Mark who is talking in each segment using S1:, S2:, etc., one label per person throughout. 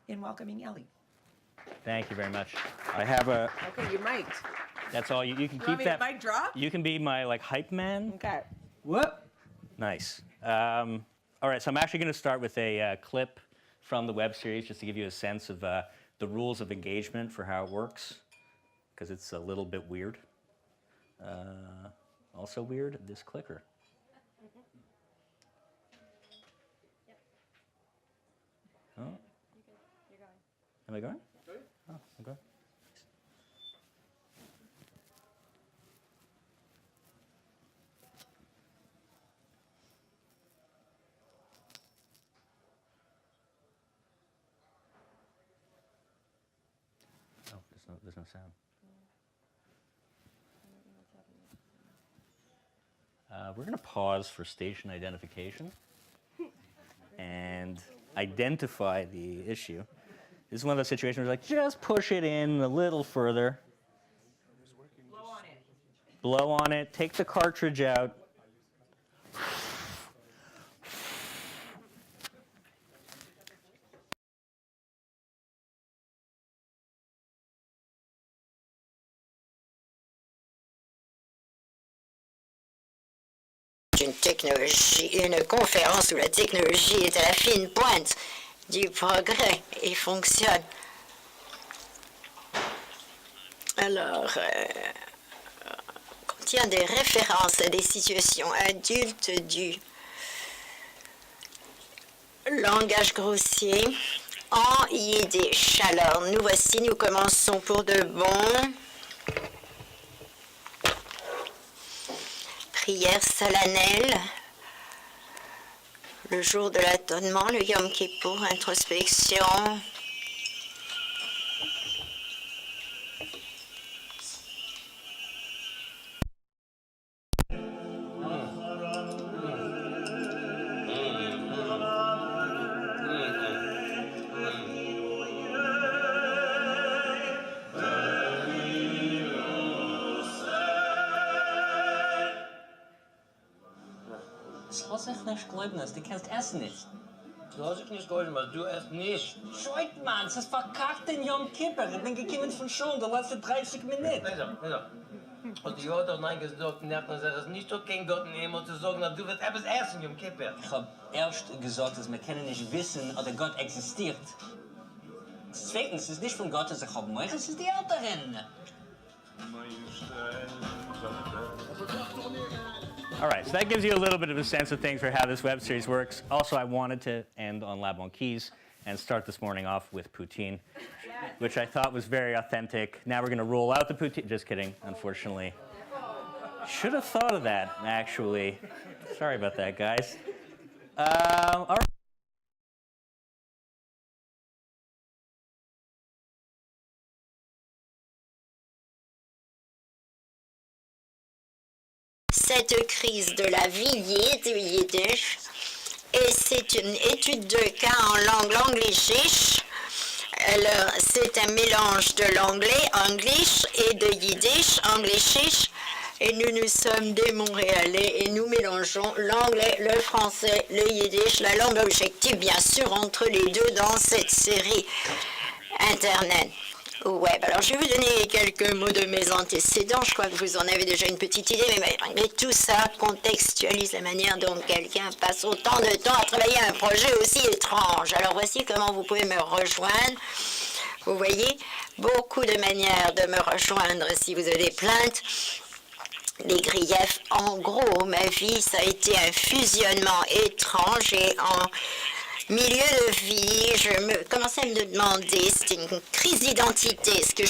S1: in welcoming Ellie.
S2: Thank you very much. I have a.
S3: Okay, you're mic'd.
S2: That's all. You can
S3: You
S2: keep
S3: want me
S2: that.
S3: to mic drop?
S2: You can be my hype man.
S3: Okay.
S2: What? Nice. All right, so I'm actually going to start with a clip from the web series just to give you a sense of the rules of engagement for how it works, because it's a little bit weird. Also weird, this clicker. Oh.
S4: You're going.
S2: Am I going? Oh, I'm going. Oh, there's no sound. We're going to pause for station identification and identify the issue. This is one of those situations where like, just push it in a little further.
S3: Blow on it.
S2: Blow on it, take the cartridge out.
S5: Une technologie, une conférence où la technologie est à la fine pointe du progrès et fonctionne. Alors, contient des références à des situations adultes du langage grossier en yiddish. Alors, nous voici, nous commençons pour de bon. Prière solennelle, le jour de l'atonement, le Yom Kippour, introspection.
S6: Das lass ich nicht glauben, du kannst essen nicht.
S7: Lass ich nicht glauben, was du erst nicht.
S6: Scheut, Mann, es ist verkackt in Yom Kippur. Ich bin gekommen von schon, die letzten 30 Minuten.
S7: Und die hat doch nein gesagt, sagt, es ist nicht okay, Gott in den Himmel zu sagen, dass du wirst etwas essen, Yom Kippur.
S6: Ich habe erst gesagt, dass wir können nicht wissen, ob Gott existiert. Zweitens, es ist nicht von Gott, dass ich habe morgen, es ist die Älteren.
S2: All right, so that gives you a little bit of a sense of things for how this web series works. Also, I wanted to end on La Banquise and start this morning off with poutine, which I thought was very authentic. Now we're going to roll out the poutine. Just kidding, unfortunately. Should have thought of that, actually. Sorry about that, guys. All right.
S5: Cette crise de la vie du Yiddish, et c'est une étude de cas en langue anglishish. Alors, c'est un mélange de l'anglais, English, et de Yiddish, Englishish. Et nous sommes des Montréalais et nous mélangeons l'anglais, le français, le Yiddish, la langue objective, bien sûr, entre les deux dans cette série Internet. Web. Alors, je vais vous donner quelques mots de mes antécédents. Je crois que vous en avez déjà une petite idée, mais tout ça contextualise la manière dont quelqu'un passe autant de temps à travailler un projet aussi étrange. Alors, voici comment vous pouvez me rejoindre. Vous voyez, beaucoup de manières de me rejoindre si vous avez des plaintes, des griefs. En gros, ma vie, ça a été un fusionnement étrange et en milieu de vie, je me commençais à me demander, c'était une crise d'identité. Est-ce que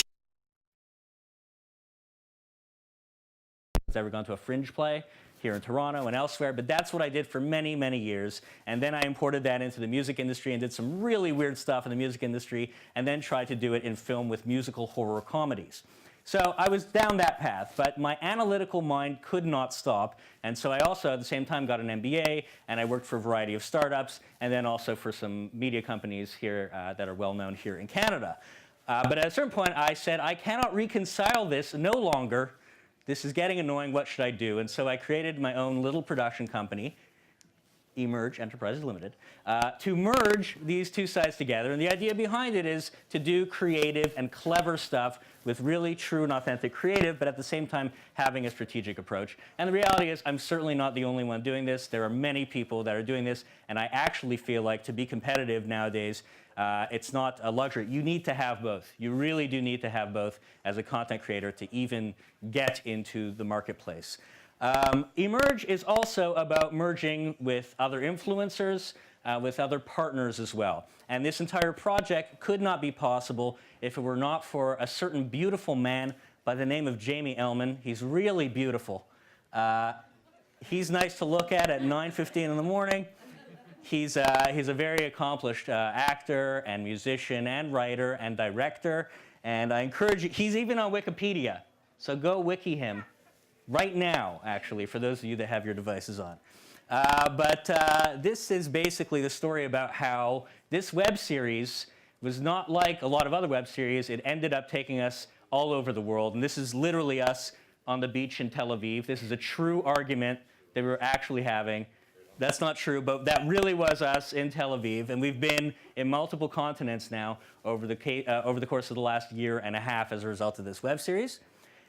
S2: Ever gone to a fringe play here in Toronto and elsewhere, but that's what I did for many, many years. And then I imported that into the music industry and did some really weird stuff in the music industry, and then tried to do it in film with musical horror comedies. So I was down that path, but my analytical mind could not stop. And so I also, at the same time, got an MBA, and I worked for a variety of startups, and then also for some media companies here that are well known here in Canada. But at a certain point, I said, I cannot reconcile this no longer. This is getting annoying. What should I do? And so I created my own little production company Emerge Enterprises Limited, to merge these two sites together. And the idea behind it is to do creative and clever stuff with really true and authentic creative, but at the same time having a strategic approach. And the reality is I'm certainly not the only one doing this. There are many people that are doing this, and I actually feel like to be competitive nowadays, it's not a luxury. You need to have both. You really do need to have both as a content creator to even get into the marketplace. Emerge is also about merging with other influencers, with other partners as well. And this entire project could not be possible if it were not for a certain beautiful man by the name of Jamie Ellman. He's really beautiful. He's nice to look at 9:15 in the morning. He's a very accomplished actor and musician and writer and director. And I encourage you, he's even on Wikipedia. So go wiki him right now, actually, for those of you that have your devices on. But this is basically the story about how this web series was not like a lot of other web series. It ended up taking us all over the world. And this is literally us on the beach in Tel Aviv. This is a true argument that we were actually having. That's not true, but that really was us in Tel Aviv. And we've been in multiple continents now over the course of the last year and a half as a result of this web series.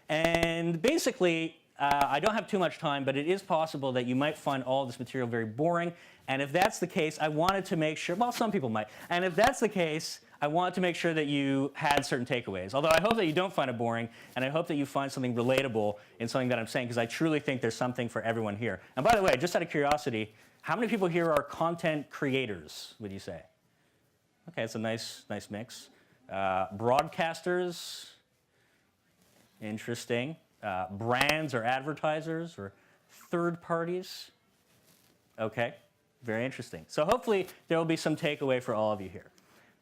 S2: And basically, I don't have too much time, but it is possible that you might find all this material very boring. And if that's the case, I wanted to make sure, well, some people might. And if that's the case, I wanted to make sure that you had certain takeaways. Although I hope that you don't find it boring, and I hope that you find something relatable in something that I'm saying, because I truly think there's something for everyone here. And by the way, just out of curiosity, how many people here are content creators, would you say? Okay, it's a nice mix. Broadcasters, interesting. Brands or advertisers or third parties. Okay, very interesting. So hopefully there will be some takeaway for all of you here.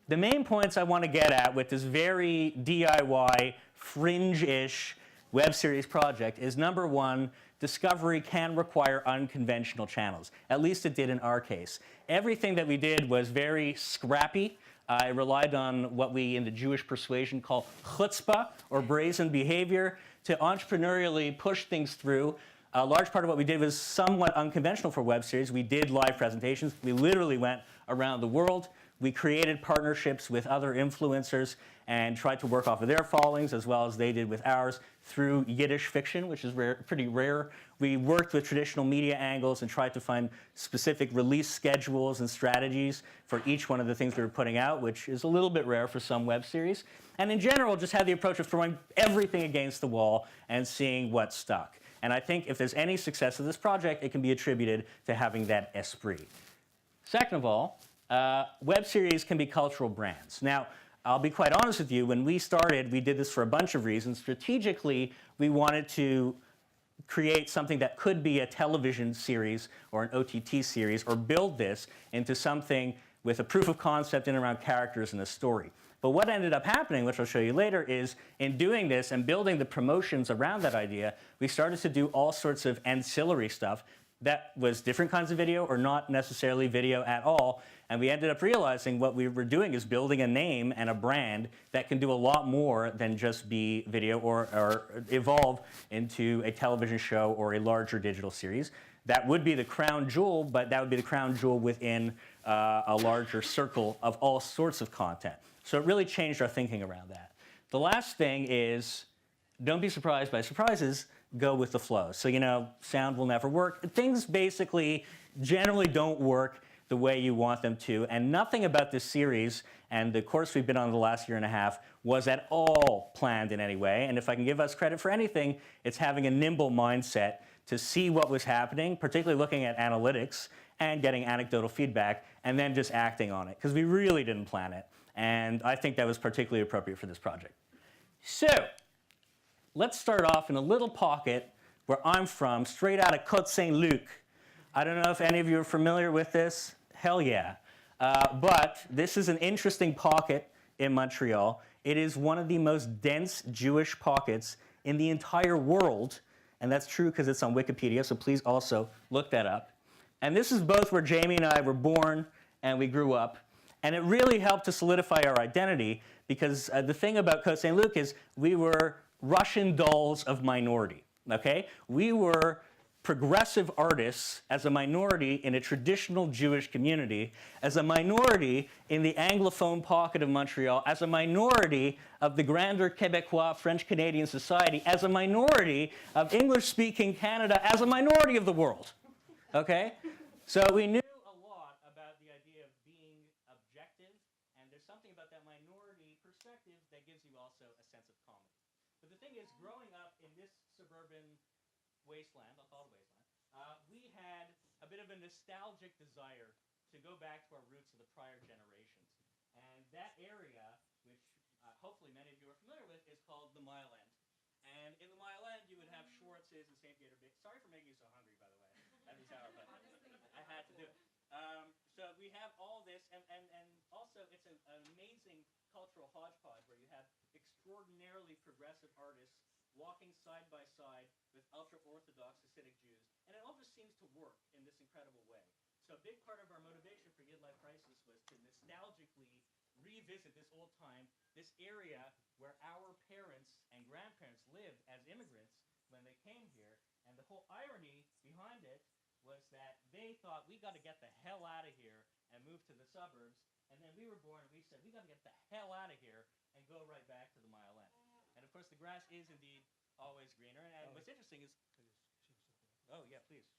S2: The main points I want to get at with this very DIY, fringe-ish web series project is number one, discovery can require unconventional channels. At least it did in our case. Everything that we did was very scrappy. I relied on what we in the Jewish persuasion call chutzpah, or brazen behavior, to entrepreneurially push things through. A large part of what we did was somewhat unconventional for web series. We did live presentations. We literally went around the world. We created partnerships with other influencers and tried to work off of their followings as well as they did with ours through Yiddish fiction, which is pretty rare. We worked with traditional media angles and tried to find specific release schedules and strategies for each one of the things we were putting out, which is a little bit rare for some web series. And in general, just had the approach of throwing everything against the wall and seeing what stuck. And I think if there's any success of this project, it can be attributed to having that esprit. Second of all, web series can be cultural brands. Now, I'll be quite honest with you, when we started, we did this for a bunch of reasons. Strategically, we wanted to create something that could be a television series or an OTT series, or build this into something with a proof of concept in and around characters and a story. But what ended up happening, which I'll show you later, is in doing this and building the promotions around that idea, we started to do all sorts of ancillary stuff that was different kinds of video or not necessarily video at all. And we ended up realizing what we were doing is building a name and a brand that can do a lot more than just be video or evolve into a television show or a larger digital series. That would be the crown jewel, but that would be the crown jewel within a larger circle of all sorts of content. So it really changed our thinking around that. The last thing is, don't be surprised by surprises, go with the flow. So, you know, sound will never work. Things basically generally don't work the way you want them to, and nothing about this series and the course we've been on the last year and a half was at all planned in any way. And if I can give us credit for anything, it's having a nimble mindset to see what was happening, particularly looking at analytics and getting anecdotal feedback, and then just acting on it, because we really didn't plan it. And I think that was particularly appropriate for this project. So, let's start off in a little pocket where I'm from, straight out of Côte Saint-Luc. I don't know if any of you are familiar with this. Hell yeah. But this is an interesting pocket in Montreal. It is one of the most dense Jewish pockets in the entire world. And that's true because it's on Wikipedia, so please also look that up. And this is both where Jamie and I were born and we grew up. And it really helped to solidify our identity because the thing about Côte Saint-Luc is we were Russian dolls of minority, okay? We were progressive artists as a minority in a traditional Jewish community, as a minority in the Anglophone pocket of Montreal, as a minority of the grander Quebecois French-Canadian society, as a minority of English-speaking Canada, as a minority of the world. Okay? So we knew a lot about the idea of being objective, and there's something about that minority perspective that gives you also a sense of comedy. But the thing is, growing up in this suburban wasteland, I'll call it a wasteland, we had a bit of a nostalgic desire to go back to our roots of the prior generations. And that area, which hopefully many of you are familiar with, is called the Mile End. And in the Mile End, you would have Schwartz's and St. Peter. Sorry for making you so hungry, by the way, at this hour, but I had to do it. So we have all this, and also it's an amazing cultural hodgepodge where you have extraordinarily progressive artists walking side by side with ultra-Orthodox Hasidic Jews. And it all just seems to work in this incredible way. So a big part of our motivation for YidLife Crisis was to nostalgically revisit this old time, this area where our parents and grandparents lived as immigrants when they came here. And the whole irony behind it was that they thought, we got to get the hell out of here and move to the suburbs. And then we were born and we said, we got to get the hell out of here and go right back to the Mile End. And of course, the grass is indeed always greener. And what's interesting is, oh yeah, please.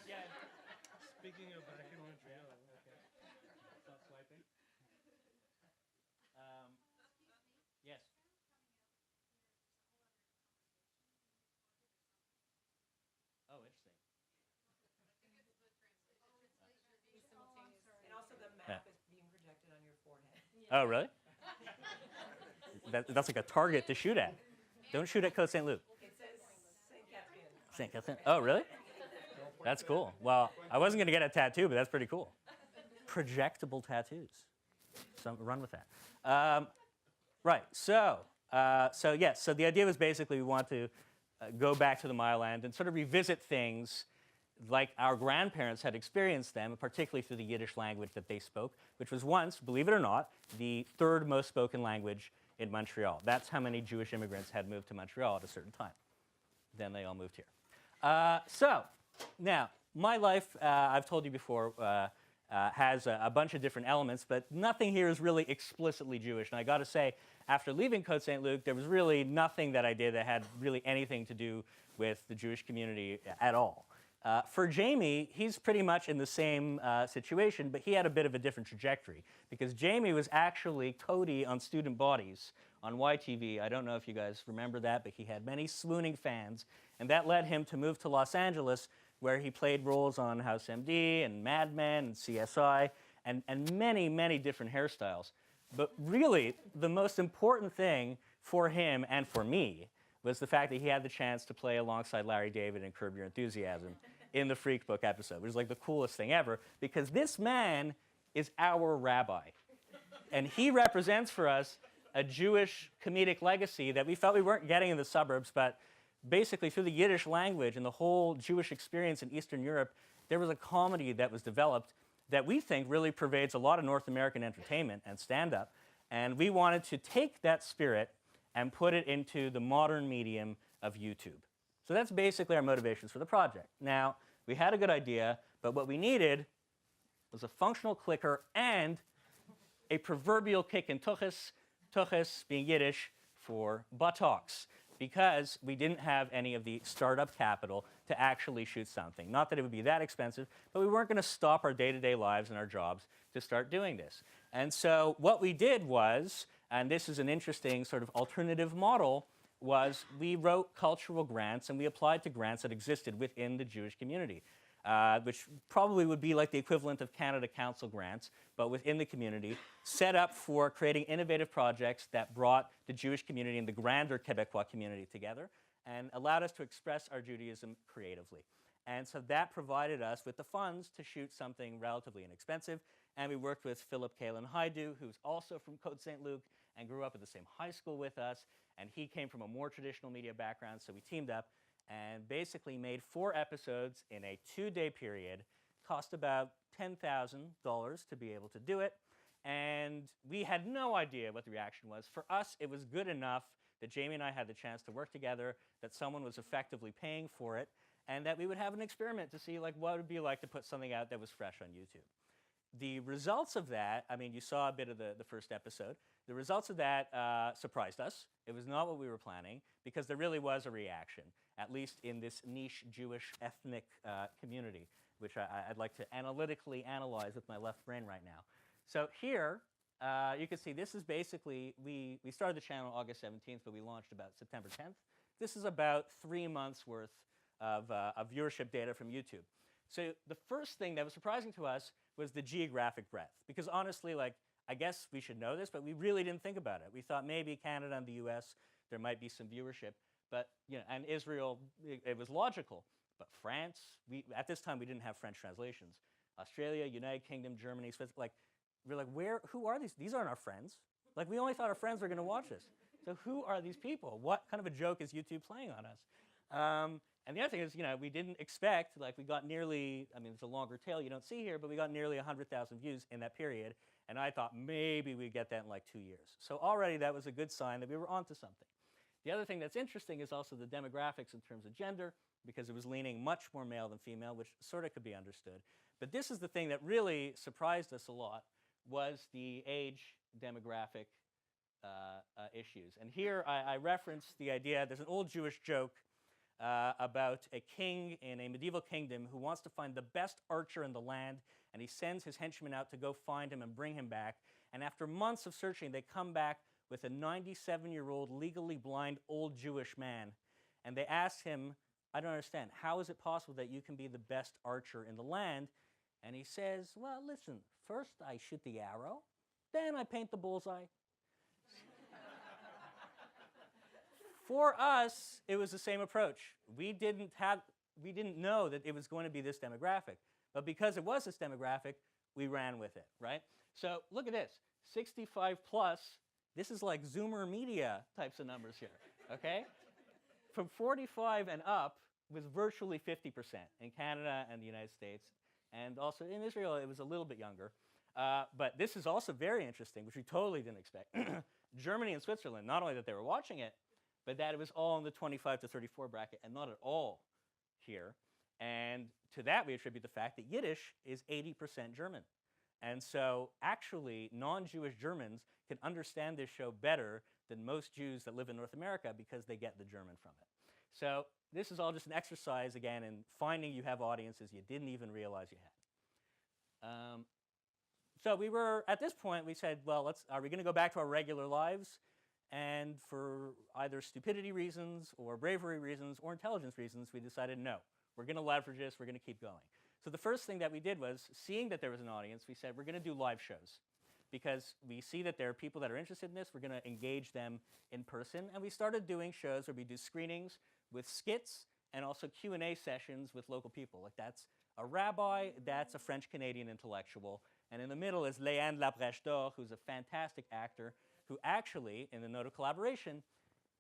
S2: Yeah.
S1: Speaking of back in Montreal,
S2: Okay. Stop swiping. Yes. Oh, interesting.
S3: And also the map is being projected on your forehead.
S2: Oh, really? That's like a target to shoot at. Don't shoot at Côte St. Luc.
S3: It says St. Catherine.
S2: St. Catherine. Oh, really? That's cool. Well, I wasn't going to get a tattoo, but that's pretty cool. Projectable tattoos. So run with that. Right. So yes. So the idea was basically we want to go back to the Mile End and sort of revisit things like our grandparents had experienced them, particularly through the Yiddish language that they spoke, which was once, believe it or not, the third most spoken language in Montreal. That's how many Jewish immigrants had moved to Montreal at a certain time. Then they all moved here. So now, my life, I've told you before, has a bunch of different elements, but nothing here is really explicitly Jewish. And I got to say, after leaving Côte St. Luc, there was really nothing that I did that had really anything to do with the Jewish community at all. For Jamie, he's pretty much in the same situation, but he had a bit of a different trajectory because Jamie was actually Cody on Student Bodies on YTV. I don't know if you guys remember that, but he had many swooning fans, and that led him to move to Los Angeles, where he played roles on House MD and Mad Men and CSI and many, many different hairstyles. But really, the most important thing for him and for me was the fact that he had the chance to play alongside Larry David in Curb Your Enthusiasm in the Freak Book episode, which is like the coolest thing ever, because this man is our rabbi. And he represents for us a Jewish comedic legacy that we felt we weren't getting in the suburbs, but basically through the Yiddish language and the whole Jewish experience in Eastern Europe, there was a comedy that was developed that we think really pervades a lot of North American entertainment and stand-up. And we wanted to take that spirit and put it into the modern medium of YouTube. So that's basically our motivations for the project. Now, we had a good idea, but what we needed was a functional clicker and a proverbial kick in tuchus, tuchus being Yiddish for buttocks, because we didn't have any of the startup capital to actually shoot something. Not that it would be that expensive, but we weren't going to stop our day-to-day lives and our jobs to start doing this. And so what we did was, and this is an interesting sort of alternative model, was we wrote cultural grants and we applied to grants that existed within the Jewish community, which probably would be like the equivalent of Canada Council grants, but within the community, set up for creating innovative projects that brought the Jewish community and the grander Quebecois community together and allowed us to express our Judaism creatively. And so that provided us with the funds to shoot something relatively inexpensive. And we worked with Philip Kalen Haidu, who's also from Côte St. Luc and grew up at the same high school with us. And he came from a more traditional media background, so we teamed up and basically made 4 episodes in a 2-day period. Cost about $10,000 to be able to do it. And we had no idea what the reaction was. For us, it was good enough that Jamie and I had the chance to work together, that someone was effectively paying for it, and that we would have an experiment to see like what it would be like to put something out that was fresh on YouTube. The results of that, I mean, you saw a bit of the first episode. The results of that surprised us. It was not what we were planning, because there really was a reaction, at least in this niche Jewish ethnic community, which I'd like to analytically analyze with my left brain right now. So here, you can see this is basically, we started the channel August 17th, but we launched about September 10th. This is about 3 months worth of viewership data from YouTube. So the first thing that was surprising to us was the geographic breadth, because honestly, like, I guess we should know this, but we really didn't think about it. We thought maybe Canada and the US, there might be some viewership, but, you know, and Israel, it was logical. But France, at this time, we didn't have French translations. Australia, United Kingdom, Germany, like, we're like, who are these? These aren't our friends. Like, we only thought our friends were going to watch this. So who are these people? What kind of a joke is YouTube playing on us? And the other thing is, you know, we didn't expect, like, we got nearly, I mean, it's a longer tail you don't see here, but we got nearly 100,000 views in that period. And I thought maybe we'd get that in like 2 years. So already that was a good sign that we were onto something. The other thing that's interesting is also the demographics in terms of gender, because it was leaning much more male than female, which sort of could be understood. But this is the thing that really surprised us a lot, was the age demographic issues. And here I referenced the idea, there's an old Jewish joke about a king in a medieval kingdom who wants to find the best archer in the land, and he sends his henchmen out to go find him and bring him back. And after months of searching, they come back with a 97-year-old legally blind old Jewish man. And they ask him, I don't understand, how is it possible that you can be the best archer in the land? And he says, well, listen, first I shoot the arrow, then I paint the bullseye. For us, it was the same approach. We didn't know that it was going to be this demographic. But because it was this demographic, we ran with it, right? So look at this, 65 plus, this is like Zoomer Media types of numbers here, okay? From 45 and up was virtually 50% in Canada and the United States. And also in Israel, it was a little bit younger. But this is also very interesting, which we totally didn't expect. Germany and Switzerland, not only that they were watching it, but that it was all in the 25 to 34 bracket and not at all here. And to that, we attribute the fact that Yiddish is 80% German. And so actually, non-Jewish Germans can understand this show better than most Jews that live in North America because they get the German from it. So this is all just an exercise, again, in finding you have audiences you didn't even realize you had. So we were, at this point, we said, well, are we going to go back to our regular lives? And for either stupidity reasons or bravery reasons or intelligence reasons, we decided, no, we're going to leverage this, we're going to keep going. So the first thing that we did was, seeing that there was an audience, we said, we're going to do live shows. Because we see that there are people that are interested in this, we're going to engage them in person. And we started doing shows where we do screenings with skits and also Q&A sessions with local people. Like, that's a rabbi, that's a French-Canadian intellectual. And in the middle is Léane Labrèche d'Or, who's a fantastic actor, who actually, in the note of collaboration,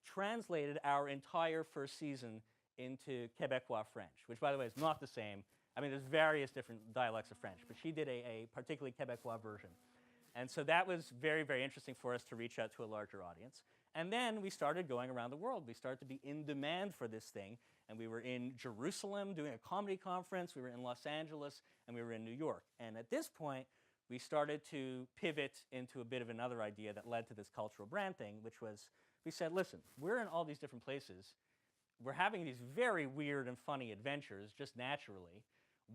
S2: translated our entire first season into Quebecois French, which, by the way, is not the same. I mean, there's various different dialects of French, but she did a particularly Quebecois version. And so that was very, very interesting for us to reach out to a larger audience. And then we started going around the world. We started to be in demand for this thing. And we were in Jerusalem doing a comedy conference. We were in Los Angeles, and we were in New York. And at this point, we started to pivot into a bit of another idea that led to this cultural brand thing, which was, we said, listen, we're in all these different places. We're having these very weird and funny adventures just naturally.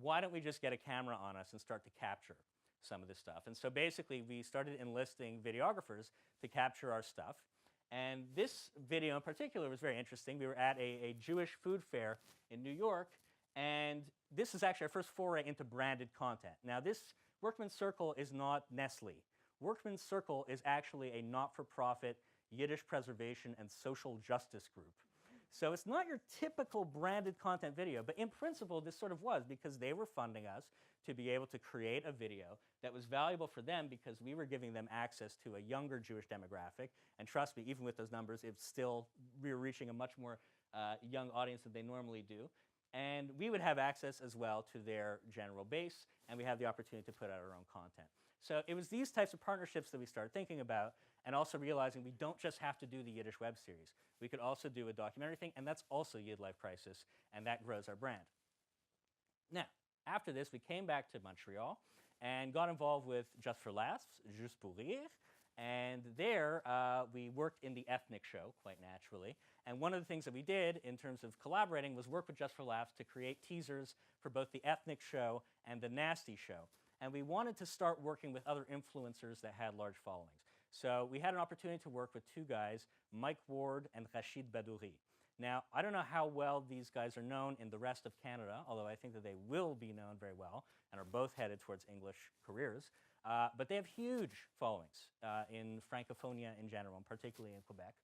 S2: Why don't we just get a camera on us and start to capture some of this stuff? And so basically, we started enlisting videographers to capture our stuff. And this video in particular was very interesting. We were at a Jewish food fair in New York, and this is actually our first foray into branded content. Now, this Workman's Circle is not Nestle. Workman's Circle is actually a not-for-profit Yiddish preservation and social justice group. So it's not your typical branded content video, but in principle, this sort of was, because they were funding us to be able to create a video that was valuable for them because we were giving them access to a younger Jewish demographic. And trust me, even with those numbers, we were reaching a much more young audience than they normally do. And we would have access as well to their general base, and we have the opportunity to put out our own content. So it was these types of partnerships that we started thinking about, and also realizing we don't just have to do the Yiddish web series. We could also do a documentary thing, and that's also YidLife Crisis, and that grows our brand. Now, after this, we came back to Montreal and got involved with Just for Laughs, Juste pour rire, and there we worked in the ethnic show, quite naturally. And one of the things that we did in terms of collaborating was work with Just for Laughs to create teasers for both the ethnic show and the nasty show. And we wanted to start working with other influencers that had large followings. So we had an opportunity to work with two guys, Mike Ward and Rachid Badouri. Now, I don't know how well these guys are known in the rest of Canada, although I think that they will be known very well and are both headed towards English careers. But they have huge followings in Francophonia in general, and particularly in Quebec.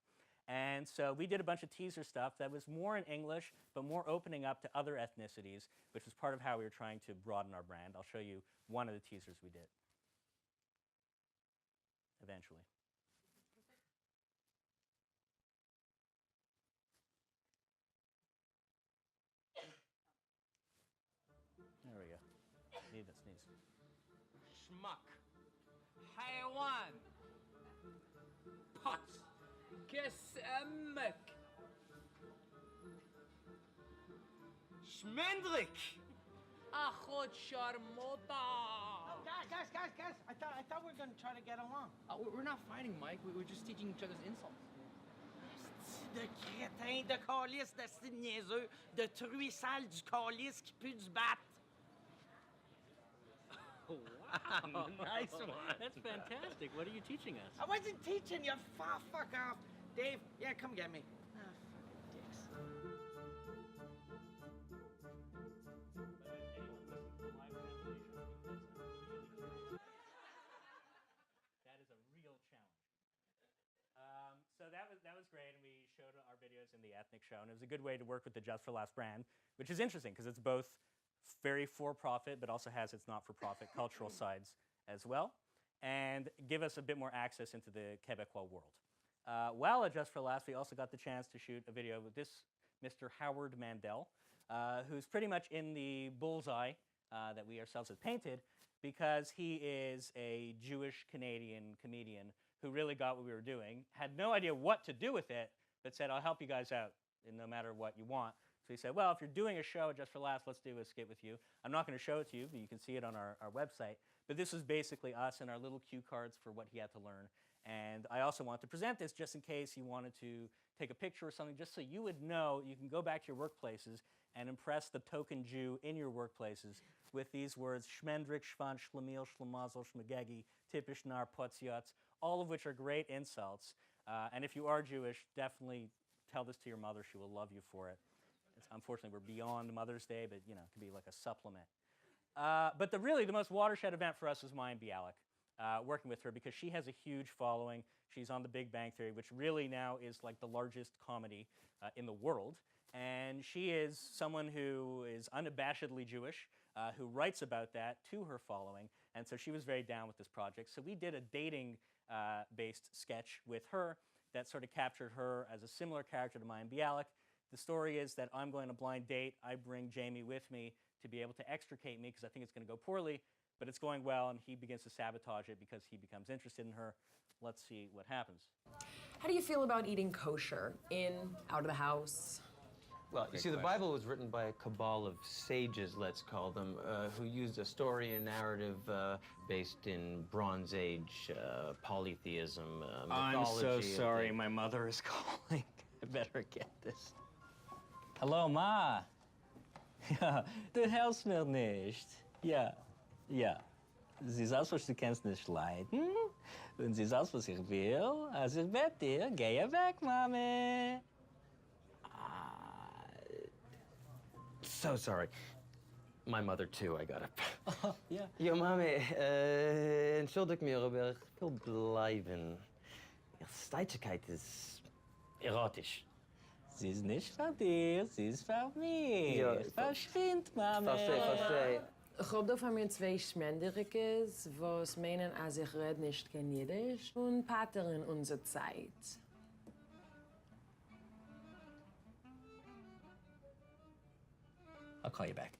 S2: And so we did a bunch of teaser stuff that was more in English, but more opening up to other ethnicities, which was part of how we were trying to broaden our brand. I'll show you one of the teasers we did eventually. There we go. Need to sneeze.
S4: Schmuck. حيوان. Pot. كاس أمك. شمندرك. أخد شرموطة.
S8: Guys, I thought we were gonna try to get along.
S4: We're not fighting, Mike. We're just teaching each other's insults.
S8: De crétin, de calice, de style niaiseux, de truie sale du calice qui pue du bat.
S2: Wow, nice one. That's fantastic. What are you teaching us?
S8: I wasn't teaching you. Fuck off. Dave, yeah, come get me. Ah, fucking dicks.
S2: That is a real challenge. So that was great, and we showed our videos in the ethnic show, and it was a good way to work with the Just for Laughs brand, which is interesting because it's both very for-profit, but also has its not-for-profit cultural sides as well, and give us a bit more access into the Quebecois world. While at Just for Laughs, we also got the chance to shoot a video with this Mr. Howard Mandel, who's pretty much in the bullseye that we ourselves have painted, because he is a Jewish-Canadian comedian who really got what we were doing, had no idea what to do with it, but said, I'll help you guys out no matter what you want. So he said, well, if you're doing a show Just for Laughs, let's do a skit with you. I'm not going to show it to you, but you can see it on our website. But this was basically us and our little cue cards for what he had to learn. And I also want to present this just in case you wanted to take a picture or something, just so you would know you can go back to your workplaces and impress the token Jew in your workplaces with these words, Schmendrik, Schwan, Schlemiel, Schlemazel, Schmegegi, Typisch, Nar, Potziotz, all of which are great insults. And if you are Jewish, definitely tell this to your mother. She will love you for it. Unfortunately, we're beyond Mother's Day, but you know, it can be like a supplement. But really, the most watershed event for us was Mayim Bialik, working with her, because she has a huge following. She's on The Big Bang Theory, which really now is like the largest comedy in the world. And she is someone who is unabashedly Jewish, who writes about that to her following. And so she was very down with this project. So we did a dating-based sketch with her that sort of captured her as a similar character to Mayim Bialik. The story is that I'm going on a blind date. I bring Jamie with me to be able to extricate me because I think it's going to go poorly, but it's going well, and he begins to sabotage it because he becomes interested in her. Let's see what happens.
S9: How do you feel about eating kosher? In, out of the house?
S10: Well, you see, the Bible was written by a cabal of sages, let's call them, who used a story and narrative based in Bronze Age polytheism, mythology.
S2: I'm so sorry, my mother is calling. I better get this. Hallo, Ma. Ja, du hältst mir nicht. Ja, ja. Sie sagst, was du kannst nicht leiden. Und sie sagst, was ich will. Also ich wette dir, geh weg, Mami.
S10: So sorry. My mother, too, I got it.
S2: Oh, yeah.
S10: Yo, Mami, entschuldig mir, aber ich will bleiben. Ihre Steitsigkeit ist erotisch.
S2: Sie ist nicht für dich, sie ist für mich.
S10: Ja,
S2: verschwind, Mami.
S10: Verstehe.
S9: Ich hab da von mir zwei Schmenderikes, was meinen, als ich red nicht kein Jiddisch und Pater in unserer Zeit.
S2: I'll call you back.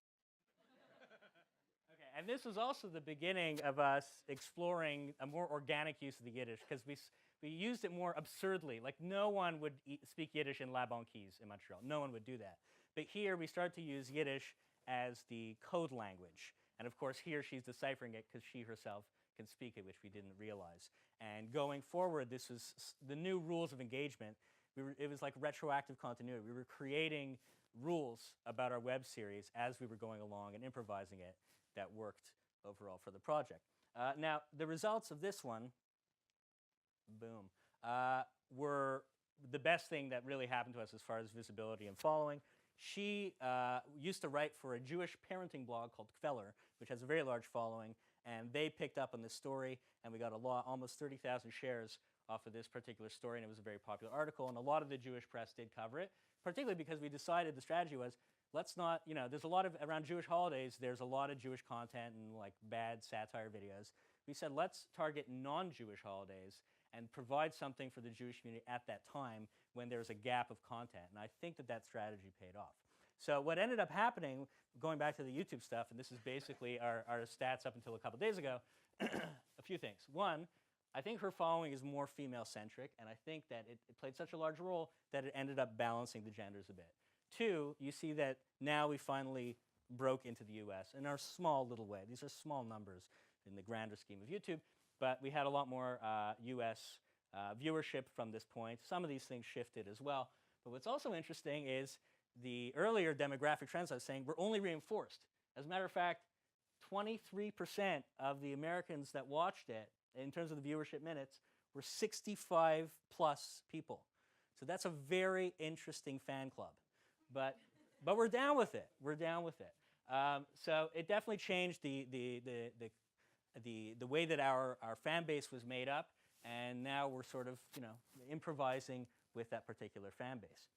S2: Okay, And this was also the beginning of us exploring a more organic use of the Yiddish, because we used it more absurdly. Like, no one would speak Yiddish in La Banquise in Montreal. No one would do that. But here we start to use Yiddish as the code language. And of course, here she's deciphering it because she herself can speak it, which we didn't realize. And going forward, this was the new rules of engagement. It was like retroactive continuity. We were creating rules about our web series as we were going along and improvising it that worked overall for the project. Now, the results of this one, boom, were the best thing that really happened to us as far as visibility and following. She used to write for a Jewish parenting blog called Kveller, which has a very large following, and they picked up on this story, and we got almost 30,000 shares off of this particular story, and it was a very popular article, and a lot of the Jewish press did cover it, particularly because we decided the strategy was, let's not, there's a lot of, around Jewish holidays, there's a lot of Jewish content and like bad satire videos. We said, let's target non-Jewish holidays and provide something for the Jewish community at that time when there's a gap of content. And I think that that strategy paid off. So what ended up happening, going back to the YouTube stuff, and this is basically our stats up until a couple days ago, a few things. One, I think her following is more female-centric, and I think that it played such a large role that it ended up balancing the genders a bit. Two, you see that now we finally broke into the US in our small little way. These are small numbers in the grander scheme of YouTube, but we had a lot more US viewership from this point. Some of these things shifted as well. But what's also interesting is the earlier demographic trends I was saying were only reinforced. As a matter of fact, 23% of the Americans that watched it, in terms of the viewership minutes, were 65 plus people. So that's a very interesting fan club. But we're down with it. We're down with it. So it definitely changed the way that our fan base was made up, and now we're sort of improvising with that particular fan base.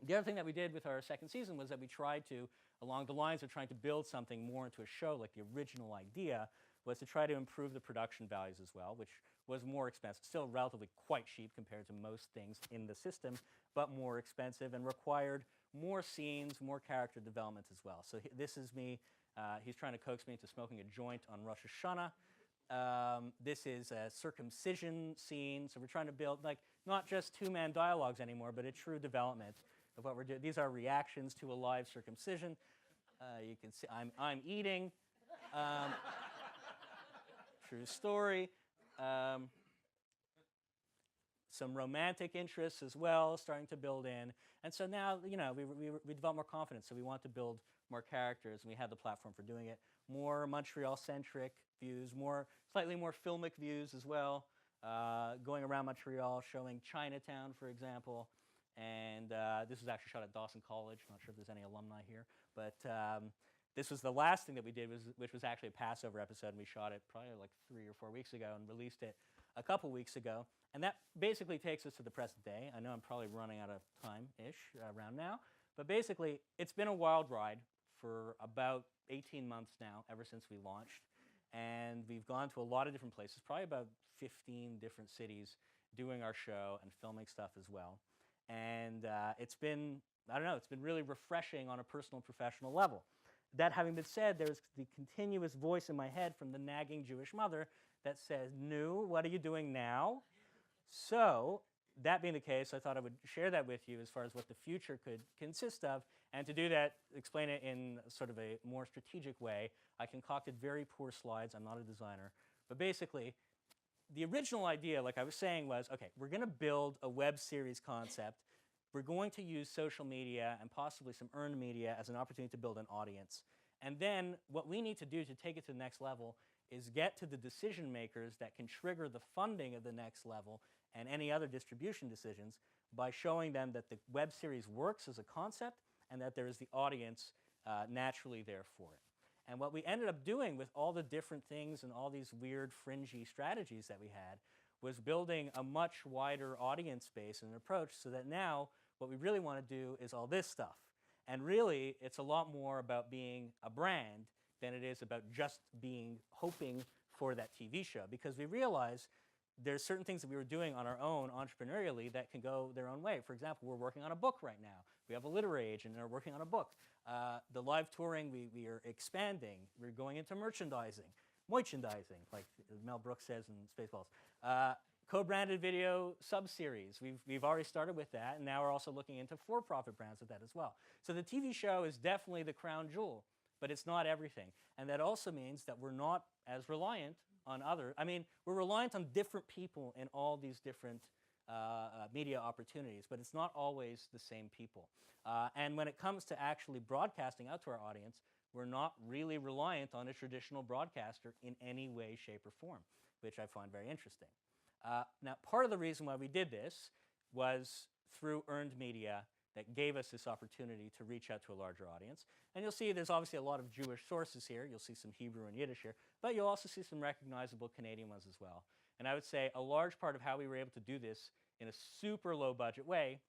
S2: The other thing that we did with our second season was that we tried to, along the lines of trying to build something more into a show, like the original idea, was to try to improve the production values as well, which was more expensive, still relatively quite cheap compared to most things in the system, but more expensive and required more scenes, more character development as well. So this is me. He's trying to coax me into smoking a joint on Rosh Hashanah. This is a circumcision scene. So we're trying to build, like, not just two-man dialogues anymore, but a true development of what we're doing. These are reactions to a live circumcision. You can see I'm eating. True story. Some romantic interests as well, starting to build in. And so now, we develop more confidence. So we want to build more characters, and we have the platform for doing it. More Montreal-centric views, slightly more filmic views as well. Going around Montreal, showing Chinatown, for example. And this was actually shot at Dawson College. Not sure if there's any alumni here, but this was the last thing that we did, which was actually a Passover episode, and we shot it probably like 3 or 4 weeks ago and released it a couple weeks ago. And that basically takes us to the present day. I know I'm probably running out of time-ish around now, but basically it's been a wild ride for about 18 months now, ever since we launched. And we've gone to a lot of different places, probably about 15 different cities, doing our show and filming stuff as well. And it's been, it's been really refreshing on a personal and professional level. That having been said, there's the continuous voice in my head from the nagging Jewish mother that says, "Nu, what are you doing now?" So, that being the case, I thought I would share that with you as far as what the future could consist of. And to do that, explain it in sort of a more strategic way. I concocted very poor slides. I'm not a designer. But basically, the original idea, like I was saying, was, okay, we're going to build a web series concept. We're going to use social media and possibly some earned media as an opportunity to build an audience. And then what we need to do to take it to the next level is get to the decision makers that can trigger the funding of the next level and any other distribution decisions by showing them that the web series works as a concept and that there is the audience naturally there for it. And what we ended up doing with all the different things and all these weird fringy strategies that we had was building a much wider audience base and approach, so that now what we really want to do is all this stuff. And really, it's a lot more about being a brand than it is about just hoping for that TV show, because we realize there's certain things that we were doing on our own entrepreneurially that can go their own way. For example, we're working on a book right now. We have a literary agent and are working on a book. The live touring, we are expanding. We're going into merchandising, like Mel Brooks says in Spaceballs. Co-branded video sub-series. We've already started with that, and now we're also looking into for-profit brands with that as well. So the TV show is definitely the crown jewel, but it's not everything. And that also means that we're not as reliant on we're reliant on different people in all these different media opportunities, but it's not always the same people. And when it comes to actually broadcasting out to our audience, we're not really reliant on a traditional broadcaster in any way, shape, or form, which I find very interesting. Now, part of the reason why we did this was through earned media that gave us this opportunity to reach out to a larger audience. And you'll see there's obviously a lot of Jewish sources here. You'll see some Hebrew and Yiddish here, but you'll also see some recognizable Canadian ones as well. And I would say a large part of how we were able to do this in a super low budget way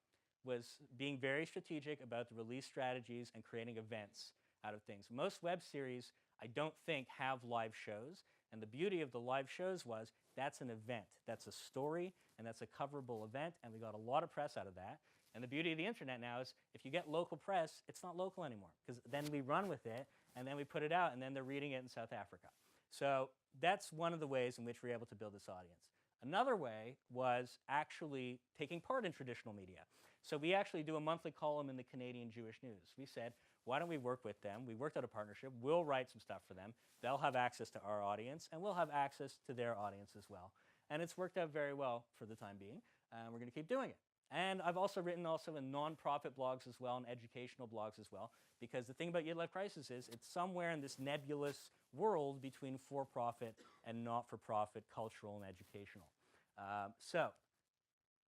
S2: was being very strategic about the release strategies and creating events out of things. Most web series, I don't think, have live shows. And the beauty of the live shows was that's an event. That's a story, and that's a coverable event, and we got a lot of press out of that. And the beauty of the internet now is if you get local press, it's not local anymore, because then we run with it, and then we put it out, and then they're reading it in South Africa. So that's one of the ways in which we're able to build this audience. Another way was actually taking part in traditional media. So we actually do a monthly column in the Canadian Jewish News. We said, why don't we work with them? We worked out a partnership. We'll write some stuff for them. They'll have access to our audience, and we'll have access to their audience as well. And it's worked out very well for the time being, and we're going to keep doing it. And I've also written in nonprofit blogs as well and educational blogs as well, because the thing about YidLife Crisis is it's somewhere in this nebulous world between for-profit and not-for-profit, cultural and educational.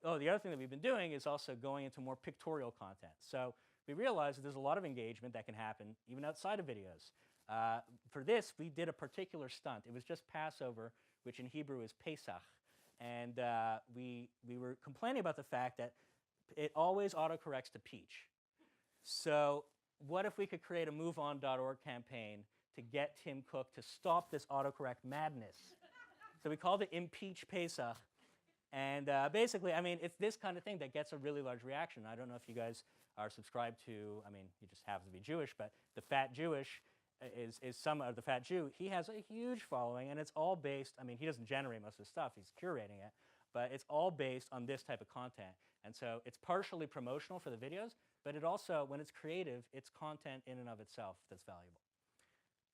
S2: The other thing that we've been doing is also going into more pictorial content. So we realized that there's a lot of engagement that can happen even outside of videos. For this, we did a particular stunt. It was just Passover, which in Hebrew is Pesach. And we were complaining about the fact that it always autocorrects to peach. So what if we could create a MoveOn.org campaign to get Tim Cook to stop this autocorrect madness? So we called it Impeach Pesach. And basically, it's this kind of thing that gets a really large reaction. I don't know if you guys are subscribed to, you just happen to be Jewish, but the Fat Jewish is some of the Fat Jew. He has a huge following, and it's all based, he doesn't generate most of his stuff, he's curating it, but it's all based on this type of content. And so it's partially promotional for the videos, but it also, when it's creative, it's content in and of itself that's valuable.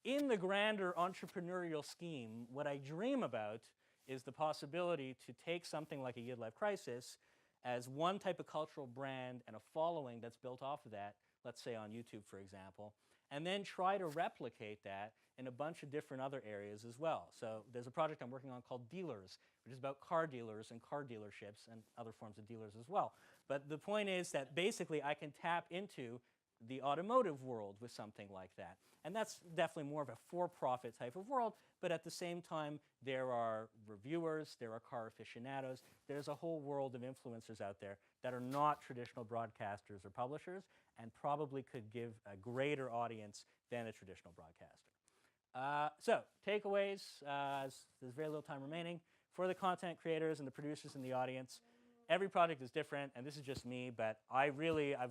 S2: In the grander entrepreneurial scheme, what I dream about is the possibility to take something like a YidLife Crisis as one type of cultural brand and a following that's built off of that, let's say on YouTube, for example, and then try to replicate that in a bunch of different other areas as well. So there's a project I'm working on called Dealers, which is about car dealers and car dealerships and other forms of dealers as well. But the point is that basically I can tap into the automotive world with something like that. And that's definitely more of a for-profit type of world, but at the same time, there are reviewers, there are car aficionados, there's a whole world of influencers out there that are not traditional broadcasters or publishers and probably could give a greater audience than a traditional broadcaster. So, takeaways, there's very little time remaining. For the content creators and the producers in the audience, every project is different, and this is just me, but I've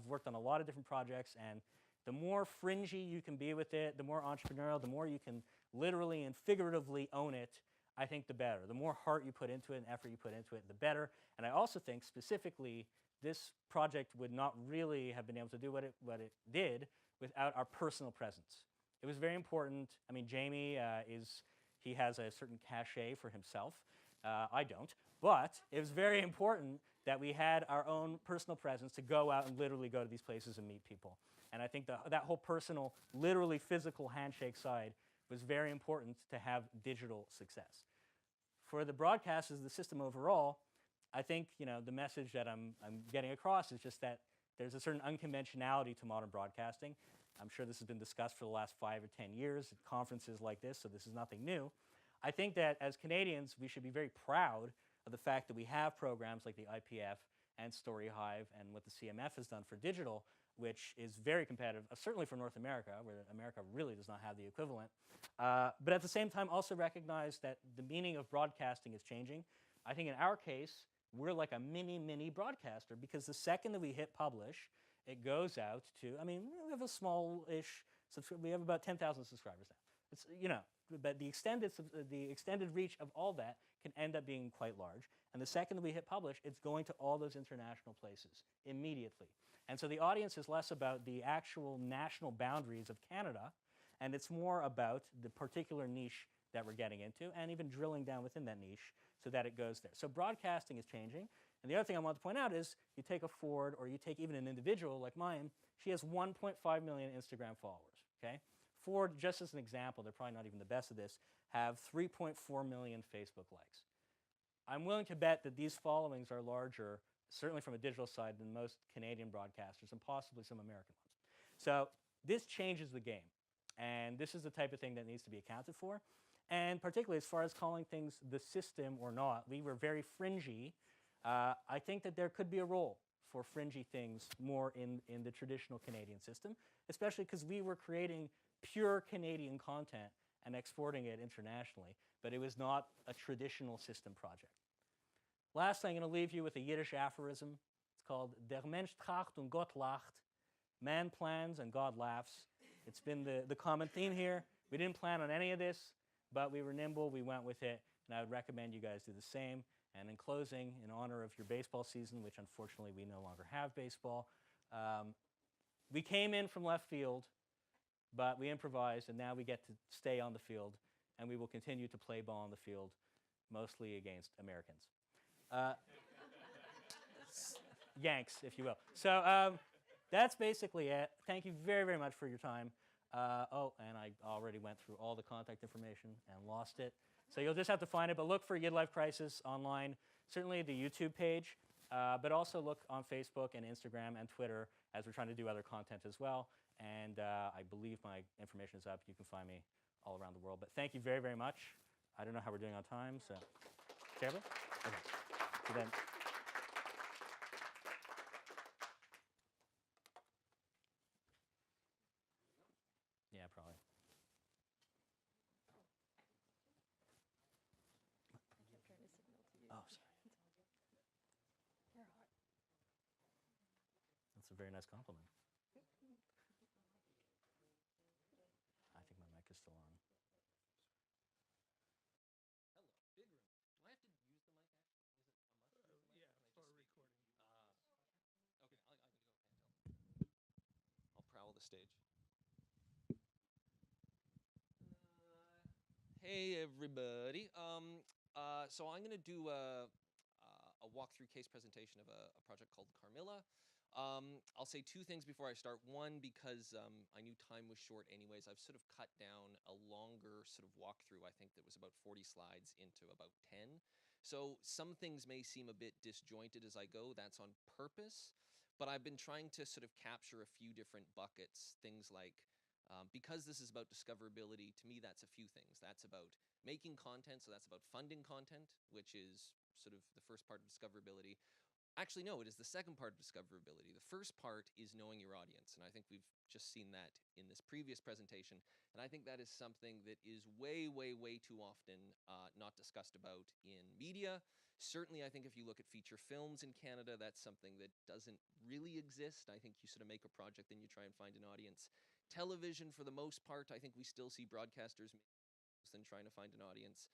S2: worked on a lot of different projects, and the more fringy you can be with it, the more entrepreneurial, the more you can literally and figuratively own it, I think the better. The more heart you put into it and effort you put into it, the better. And I also think specifically this project would not really have been able to do what it did without our personal presence. It was very important. Jamie he has a certain cachet for himself. I don't. But it was very important that we had our own personal presence to go out and literally go to these places and meet people. And I think that whole personal, literally physical handshake side was very important to have digital success. For the broadcasters, the system overall, I think the message that I'm getting across is just that there's a certain unconventionality to modern broadcasting. I'm sure this has been discussed for the last 5 or 10 years at conferences like this, so this is nothing new. I think that as Canadians, we should be very proud of the fact that we have programs like the IPF and StoryHive and what the CMF has done for digital, which is very competitive, certainly for North America, where America really does not have the equivalent. But at the same time, also recognize that the meaning of broadcasting is changing. I think in our case, we're like a mini broadcaster, because the second that we hit publish it goes out to, I mean, we have a small-ish, we have about 10,000 subscribers now. It's, you know, but the extended reach of all that can end up being quite large. And the second that we hit publish, it's going to all those international places immediately. And so the audience is less about the actual national boundaries of Canada, and it's more about the particular niche that we're getting into, and even drilling down within that niche so that it goes there. So broadcasting is changing. And the other thing I want to point out is you take a Ford, or you take even an individual like mine, she has 1.5 million Instagram followers, okay? Ford, just as an example, they're probably not even the best of this, have 3.4 million Facebook likes. I'm willing to bet that these followings are larger, certainly from a digital side, than most Canadian broadcasters and possibly some American ones. So this changes the game. And this is the type of thing that needs to be accounted for. And particularly as far as calling things the system or not, we were very fringy. I think that there could be a role for fringy things more in the traditional Canadian system, especially because we were creating pure Canadian content and exporting it internationally, but it was not a traditional system project. Lastly, I'm going to leave you with a Yiddish aphorism. It's called Der Mensch tracht und Gott lacht. Man plans and God laughs. It's been the common theme here. We didn't plan on any of this, but we were nimble, we went with it, and I would recommend you guys do the same. And in closing, in honor of your baseball season, which unfortunately we no longer have baseball, we came in from left field, but we improvised, and now we get to stay on the field, and we will continue to play ball on the field, mostly against Americans. Yanks, if you will. So that's basically it. Thank you very, very much for your time. Oh, and I already went through all the contact information and lost it. So you'll just have to find it, but look for YidLife Crisis online, certainly the YouTube page, but also look on Facebook and Instagram and Twitter as we're trying to do other content as well. And I believe my information is up. You can find me all around the world. But thank you very, very much. I don't know how we're doing on time, so. Terrible? Okay. So then. Yeah, probably. Oh, sorry. That's a very nice compliment. I think my mic is still on.
S11: Hello, big room. Do I have to use the mic actually? Is it a must use the mic?
S1: Yeah, start recording.
S11: Okay, I can go handheld. I'll prowl the stage. Hey everybody. So I'm gonna do a walkthrough case presentation of a project called Carmilla. I'll say two things before I start. One, because I knew time was short anyways, I've sort of cut down a longer sort of walkthrough, I think that was about 40 slides into about 10. So some things may seem a bit disjointed as I go, that's on purpose, but I've been trying to sort of capture a few different buckets, things like, because this is about discoverability, to me that's a few things. That's about making content, so that's about funding content, which is sort of the first part of discoverability. Actually, no, it is the second part of discoverability. The first part is knowing your audience, and I think we've just seen that in this previous presentation, and I think that is something that is way, way, way too often not discussed about in media. Certainly, I think if you look at feature films in Canada, that's something that doesn't really exist. I think you sort of make a project, then you try and find an audience. Television, for the most part, I think we still see broadcasters than trying to find an audience.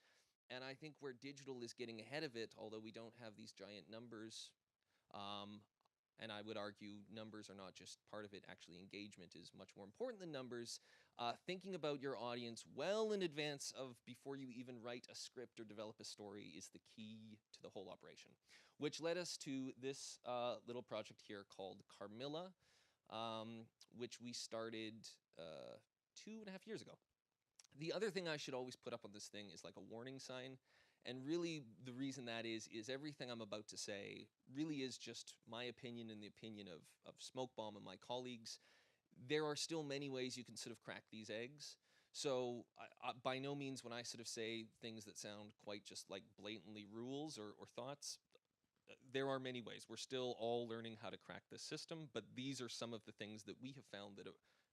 S11: And I think where digital is getting ahead of it, although we don't have these giant numbers, and I would argue numbers are not just part of it, actually engagement is much more important than numbers. Thinking about your audience well in advance of before you even write a script or develop a story is the key to the whole operation. Which led us to this little project here called Carmilla, which we started 2.5 years ago. The other thing I should always put up on this thing is like a warning sign. And really the reason that is everything I'm about to say really is just my opinion and the opinion of Smokebomb and my colleagues. There are still many ways you can sort of crack these eggs. So by no means when I sort of say things that sound quite just like blatantly rules or thoughts, there are many ways. We're still all learning how to crack this system, but these are some of the things that we have found that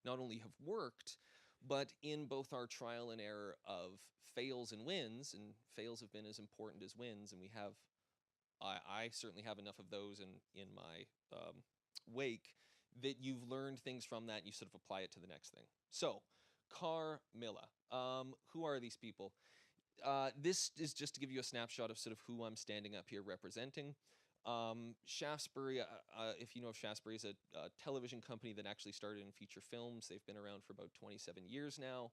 S11: not only have worked, but in both our trial and error of fails and wins, and fails have been as important as wins, and we have, I certainly have enough of those in my wake, that you've learned things from that and you sort of apply it to the next thing. So, Carmilla. Who are these people? This is just to give you a snapshot of sort of who I'm standing up here representing. Shaftesbury, if you know of Shaftesbury, is a television company that actually started in feature films. They've been around for about 27 years now.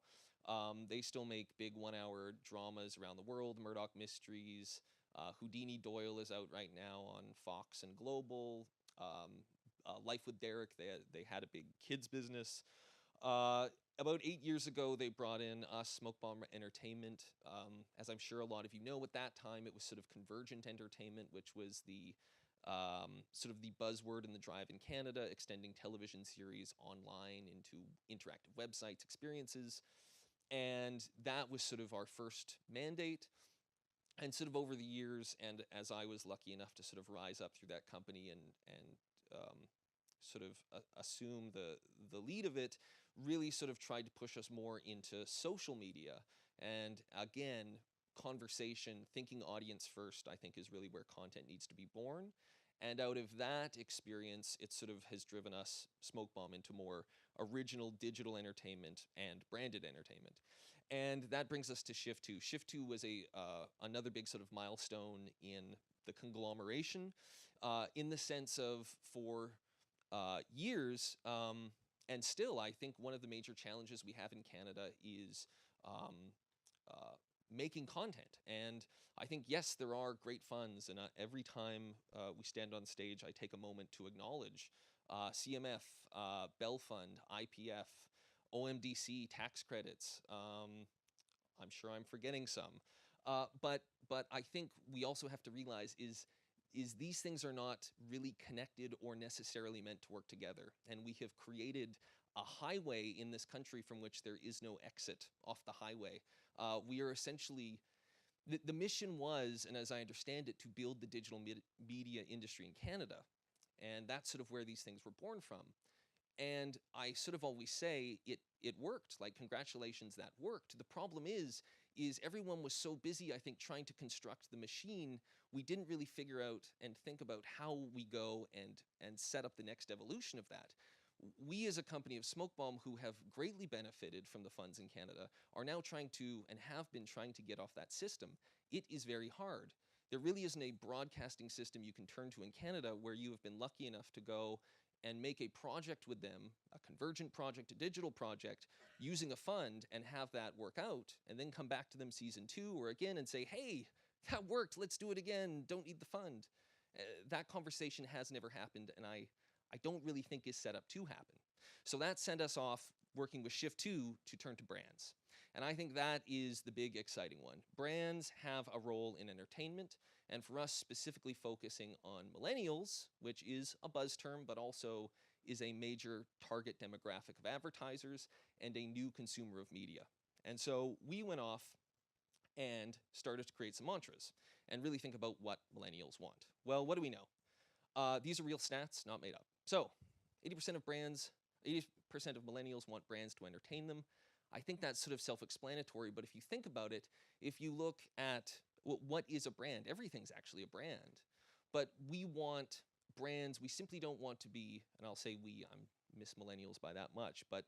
S11: They still make big 1-hour dramas around the world, Murdoch Mysteries. Houdini Doyle is out right now on Fox and Global. Life with Derek, they had a big kids business. About 8 years ago, they brought in us, Smoke Bomb Entertainment. As I'm sure a lot of you know, at that time, it was sort of Convergent Entertainment, which was the sort of the buzzword in the drive in Canada, extending television series online into interactive websites, experiences. And that was sort of our first mandate. And sort of over the years, and as I was lucky enough to sort of rise up through that company and sort of assume the lead of it, really sort of tried to push us more into social media. And again, conversation, thinking audience first, I think is really where content needs to be born. And out of that experience, it sort of has driven us, Smoke Bomb, into more original digital entertainment and branded entertainment. And that brings us to Shift 2. Shift 2 was another big sort of milestone in the conglomeration, in the sense of for years, and still, I think one of the major challenges we have in Canada is making content. And I think, yes, there are great funds, and every time we stand on stage, I take a moment to acknowledge CMF, Bell Fund, IPF, OMDC, tax credits. I'm sure I'm forgetting some. But I think we also have to realize is these things are not really connected or necessarily meant to work together. And we have created a highway in this country from which there is no exit off the highway. We are essentially, the mission was, and as I understand it, to build the digital media industry in Canada. And that's sort of where these things were born from. And I sort of always say it worked, like congratulations, that worked. The problem is everyone was so busy, I think, trying to construct the machine, we didn't really figure out and think about how we go and set up the next evolution of that. We as a company of Smoke Bomb, who have greatly benefited from the funds in Canada, are now trying to, and have been trying to, get off that system. It is very hard. There really isn't a broadcasting system you can turn to in Canada where you have been lucky enough to go and make a project with them, a convergent project, a digital project, using a fund, and have that work out, and then come back to them season 2 or again and say, hey, that worked, let's do it again, don't need the fund. That conversation has never happened, and I don't really think is set up to happen. So that sent us off working with Shift 2 to turn to brands. And I think that is the big exciting one. Brands have a role in entertainment, and for us specifically focusing on millennials, which is a buzz term, but also is a major target demographic of advertisers and a new consumer of media. And so we went off and started to create some mantras and really think about what millennials want. Well, what do we know? These are real stats, not made up. So 80% of millennials want brands to entertain them. I think that's sort of self-explanatory, but if you think about it, if you look at what is a brand, everything's actually a brand. But we want brands, we simply don't want to be, and I'll say we, I'm miss millennials by that much, but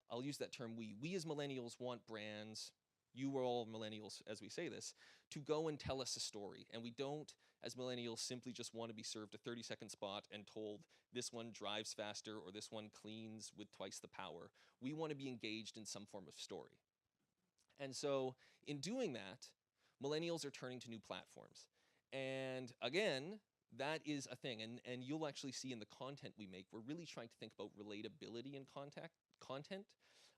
S11: I'll use that term we. We as millennials want brands, you are all millennials as we say this, to go and tell us a story. And we don't, as millennials, simply just want to be served a 30-second spot and told this one drives faster or this one cleans with twice the power. We want to be engaged in some form of story. And so in doing that, millennials are turning to new platforms. And again, that is a thing. And you'll actually see in the content we make, we're really trying to think about relatability in content.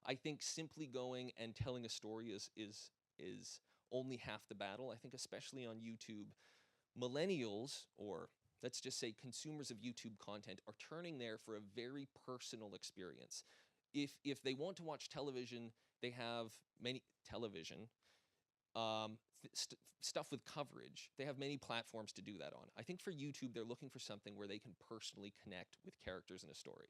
S11: I think simply going and telling a story is only half the battle. I think especially on YouTube, millennials, or let's just say consumers of YouTube content, are turning there for a very personal experience. If they want to watch television, they have many television, stuff with coverage. They have many platforms to do that on. I think for YouTube, they're looking for something where they can personally connect with characters in a story.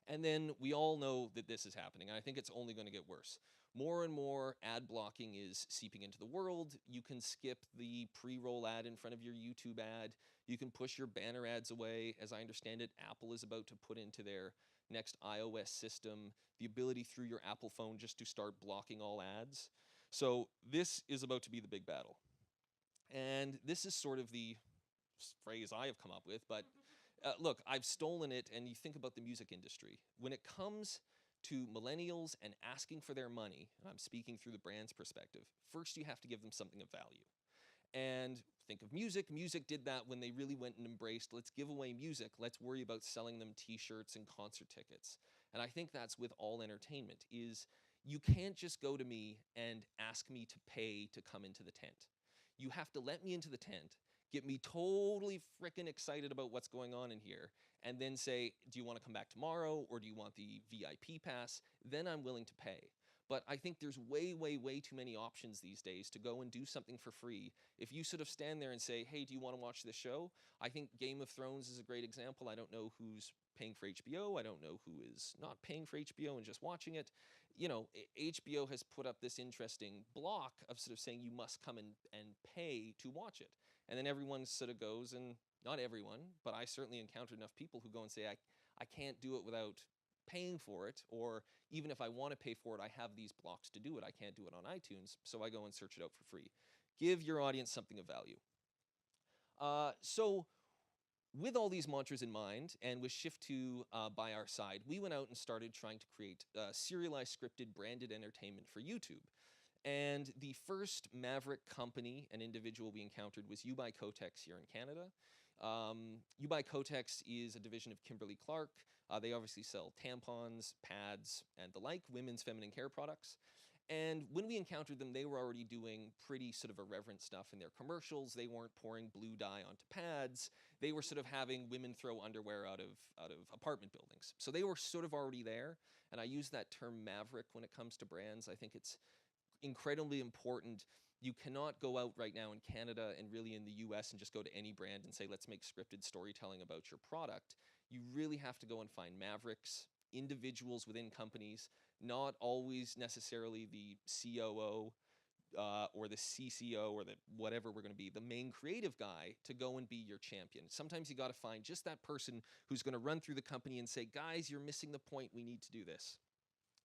S11: And then we all know that this is happening, and I think it's only going to get worse. More and more ad blocking is seeping into the world. You can skip the pre-roll ad in front of your YouTube ad. You can push your banner ads away. As I understand it, Apple is about to put into their next iOS system the ability through your Apple phone just to start blocking all ads. So this is about to be the big battle. And this is sort of the phrase I have come up with, but look, I've stolen it, and you think about the music industry. When it comes to millennials and asking for their money, and I'm speaking through the brand's perspective, first you have to give them something of value. And think of music. Music did that when they really went and embraced, let's give away music, let's worry about selling them t-shirts and concert tickets. And I think that's with all entertainment, is you can't just go to me and ask me to pay to come into the tent. You have to let me into the tent, get me totally freaking excited about what's going on in here, and then say, do you want to come back tomorrow, or do you want the VIP pass? Then I'm willing to pay. But I think there's way, way, way too many options these days to go and do something for free. If you sort of stand there and say, hey, do you want to watch this show? I think Game of Thrones is a great example. I don't know who's paying for HBO. I don't know who is not paying for HBO and just watching it. You know, HBO has put up this interesting block of sort of saying you must come and pay to watch it. And then everyone sort of goes, and not everyone, but I certainly encountered enough people who go and say, I can't do it without paying for it, or even if I want to pay for it, I have these blocks to do it. I can't do it on iTunes, so I go and search it out for free. Give your audience something of value. So with all these mantras in mind, and with Shift 2 by our side, we went out and started trying to create serialized, scripted, branded entertainment for YouTube. And the first maverick company and individual we encountered was U by Kotex here in Canada. U by Kotex is a division of Kimberly-Clark. They obviously sell tampons, pads, and the like, women's feminine care products. And when we encountered them, they were already doing pretty sort of irreverent stuff in their commercials. They weren't pouring blue dye onto pads. They were sort of having women throw underwear out of apartment buildings. So they were sort of already there. And I use that term maverick when it comes to brands. I think it's incredibly important. You cannot go out right now in Canada and really in the US and just go to any brand and say, let's make scripted storytelling about your product. You really have to go and find mavericks, individuals within companies, not always necessarily the COO or the CCO or the whatever we're going to be, the main creative guy, to go and be your champion. Sometimes you got to find just that person who's going to run through the company and say, guys, you're missing the point. We need to do this.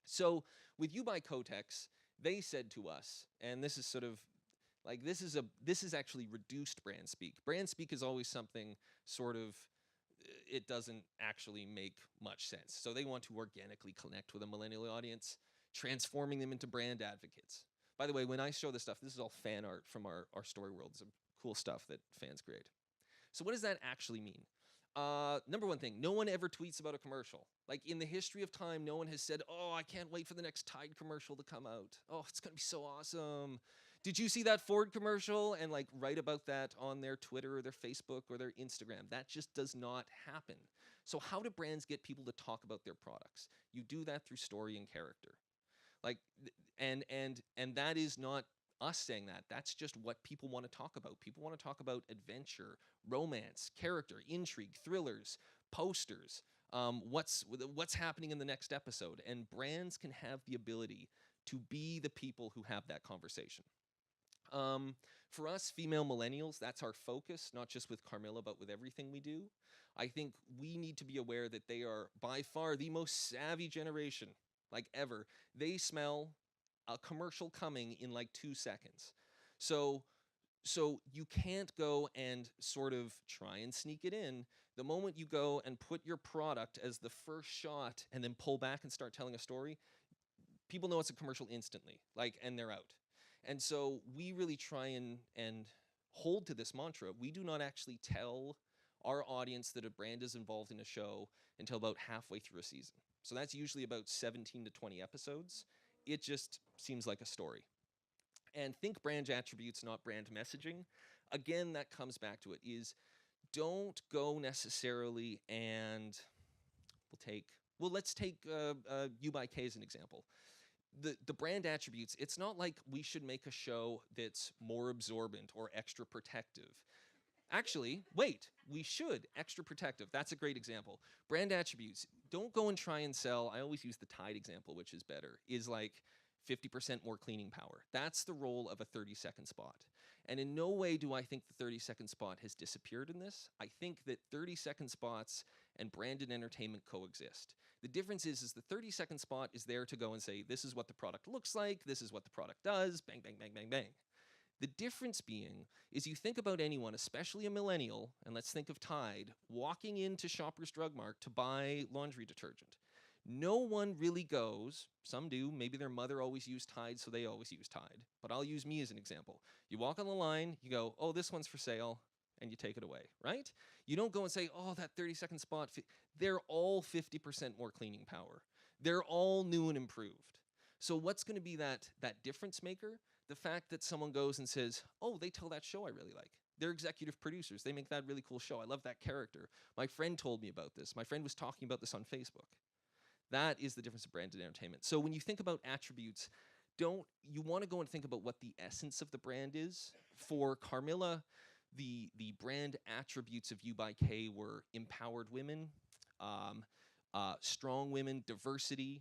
S11: So with U by Kotex, they said to us, and this is sort of like, this is actually reduced brand speak. Brand speak is always something sort of, it doesn't actually make much sense. So they want to organically connect with a millennial audience, transforming them into brand advocates. By the way, when I show this stuff, this is all fan art from our story world. It's cool stuff that fans create. So what does that actually mean? Number one thing, no one ever tweets about a commercial. Like, in the history of time, no one has said, oh, I can't wait for the next Tide commercial to come out. Oh, it's going to be so awesome. Did you see that Ford commercial? And like write about that on their Twitter or their Facebook or their Instagram. That just does not happen. So how do brands get people to talk about their products? You do that through story and character. Like, and that is not us saying that. That's just what people want to talk about. People want to talk about adventure, romance, character, intrigue, thrillers, posters, what's happening in the next episode. And brands can have the ability to be the people who have that conversation. For us, female millennials, that's our focus, not just with Carmilla, but with everything we do. I think we need to be aware that they are by far the most savvy generation, like ever. They smell a commercial coming in like 2 seconds. So you can't go and sort of try and sneak it in. The moment you go and put your product as the first shot and then pull back and start telling a story, people know it's a commercial instantly, like, and they're out. And so we really try and hold to this mantra. We do not actually tell our audience that a brand is involved in a show until about halfway through a season. So that's usually about 17 to 20 episodes. It just seems like a story. And think brand attributes, not brand messaging. Again, that comes back to it, is don't go necessarily and let's take U by K as an example. The brand attributes, it's not like we should make a show that's more absorbent or extra protective. Actually, wait, we should. Extra protective. That's a great example. Brand attributes. Don't go and try and sell. I always use the Tide example, which is better, is like 50% more cleaning power. That's the role of a 30-second spot. And in no way do I think the 30-second spot has disappeared in this. I think that 30-second spots and branded entertainment coexist. The difference is the 30-second spot is there to go and say, this is what the product looks like, this is what the product does, bang, bang, bang, bang, bang. The difference being is you think about anyone, especially a millennial, and let's think of Tide, walking into Shoppers Drug Mart to buy laundry detergent. No one really goes, some do, maybe their mother always used Tide, so they always use Tide. But I'll use me as an example. You walk on the line, you go, oh, this one's for sale, and you take it away, right? You don't go and say, oh, that 30-second spot, they're all 50% more cleaning power. They're all new and improved. So what's going to be that difference maker? The fact that someone goes and says, oh, they tell that show I really like. They're executive producers. They make that really cool show. I love that character. My friend told me about this. My friend was talking about this on Facebook. That is the difference of branded entertainment. So when you think about attributes, you want to go and think about what the essence of the brand is. For Carmilla, the brand attributes of U by K were empowered women, strong women, diversity,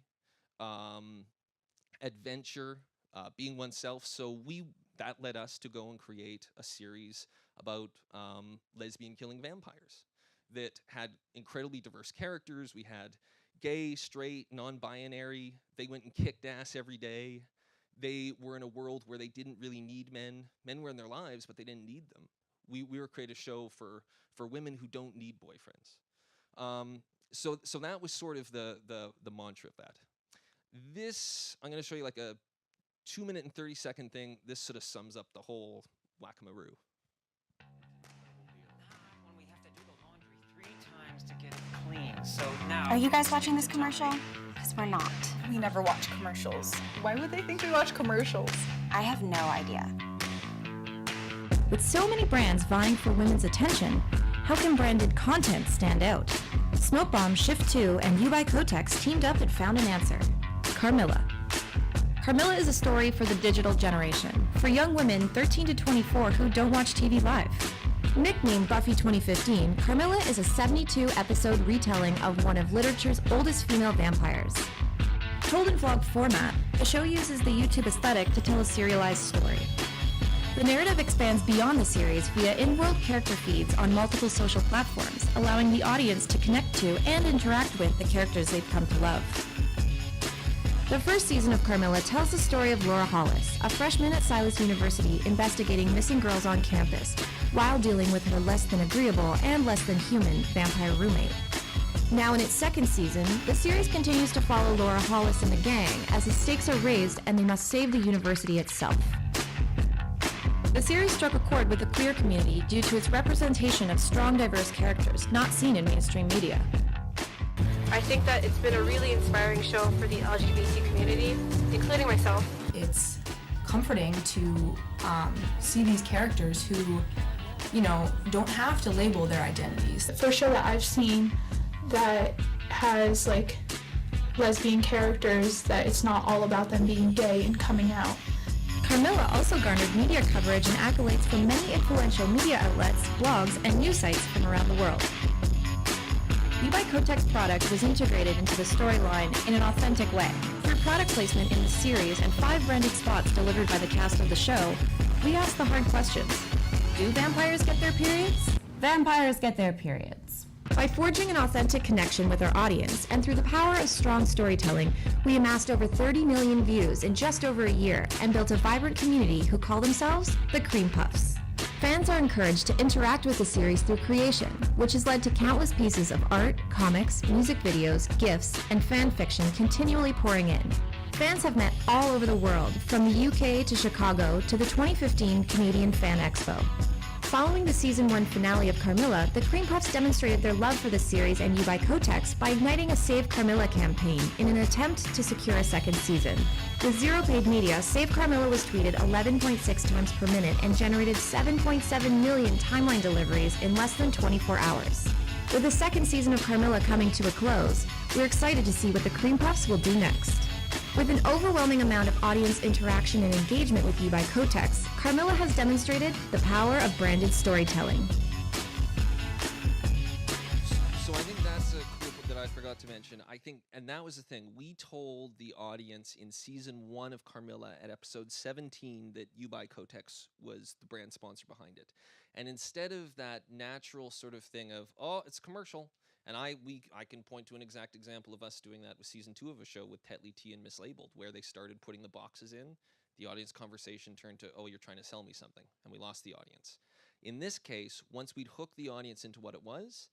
S11: adventure, being oneself. So that led us to go and create a series about lesbian killing vampires that had incredibly diverse characters. We had gay, straight, non-binary. They went and kicked ass every day. They were in a world where they didn't really need men. Men were in their lives, but they didn't need them. We were creating a show for women who don't need boyfriends. So that was sort of the mantra of that. This, I'm going to show you like a 2-minute and 30-second thing. This sort of sums up the whole whack-a-maroo.
S8: When we have to do the laundry 3 times to get it clean, so now...
S12: Are you guys watching this commercial? Because we're not.
S13: We never watch commercials. Why would they think we watch commercials?
S12: I have no idea.
S14: With so many brands vying for women's attention, how can branded content stand out? Smoke Bomb, Shift 2, and U by Kotex teamed up and found an answer. Carmilla. Carmilla is a story for the digital generation, for young women 13 to 24 who don't watch TV live. Nicknamed Buffy 2015, Carmilla is a 72-episode retelling of one of literature's oldest female vampires. Told in vlog format, the show uses the YouTube aesthetic to tell a serialized story. The narrative expands beyond the series via in-world character feeds on multiple social platforms, allowing the audience to connect to and interact with the characters they've come to love. The first season of Carmilla tells the story of Laura Hollis, a freshman at Silas University investigating missing girls on campus, while dealing with her less than agreeable and less than human vampire roommate. Now in its second season, the series continues to follow Laura Hollis and the gang as the stakes are raised and they must save the university itself. The series struck a chord with the queer community due to its representation of strong, diverse characters not seen in mainstream media.
S15: I think that it's been a really inspiring show for the LGBT community, including myself.
S13: It's comforting to see these characters who, don't have to label their identities.
S16: The first show that I've seen that has like lesbian characters, that it's not all about them being gay and coming out.
S14: Carmilla also garnered media coverage and accolades from many influential media outlets, blogs, and news sites from around the world. U by Kotex product was integrated into the storyline in an authentic way. Through product placement in the series and 5 branded spots delivered by the cast of the show, we asked the hard questions. Do vampires get their periods?
S9: Vampires get their periods.
S14: By forging an authentic connection with our audience and through the power of strong storytelling, we amassed over 30 million views in just over a year and built a vibrant community who call themselves the Cream Puffs. Fans are encouraged to interact with the series through creation, which has led to countless pieces of art, comics, music videos, GIFs, and fan fiction continually pouring in. Fans have met all over the world, from the UK to Chicago to the 2015 Canadian Fan Expo. Following the Season 1 finale of Carmilla, the Cream Puffs demonstrated their love for the series and U by Kotex by igniting a Save Carmilla campaign in an attempt to secure a second season. With zero paid media, Save Carmilla was tweeted 11.6 times per minute and generated 7.7 million timeline deliveries in less than 24 hours. With the second season of Carmilla coming to a close, we're excited to see what the Cream Puffs will do next. With an overwhelming amount of audience interaction and engagement with U by Kotex, Carmilla has demonstrated the power of branded storytelling.
S11: forgot to mention, I think, and that was the thing, we told the audience in season 1 of Carmilla at episode 17 that You by Kotex was the brand sponsor behind it. And instead of that natural sort of thing of, oh, it's commercial, and I can point to an exact example of us doing that with season 2 of a show with Tetley Tea and Mislabeled, where they started putting the boxes in. The audience conversation turned to, oh, you're trying to sell me something, and we lost the audience. In this case, once we'd hooked the audience into what it was,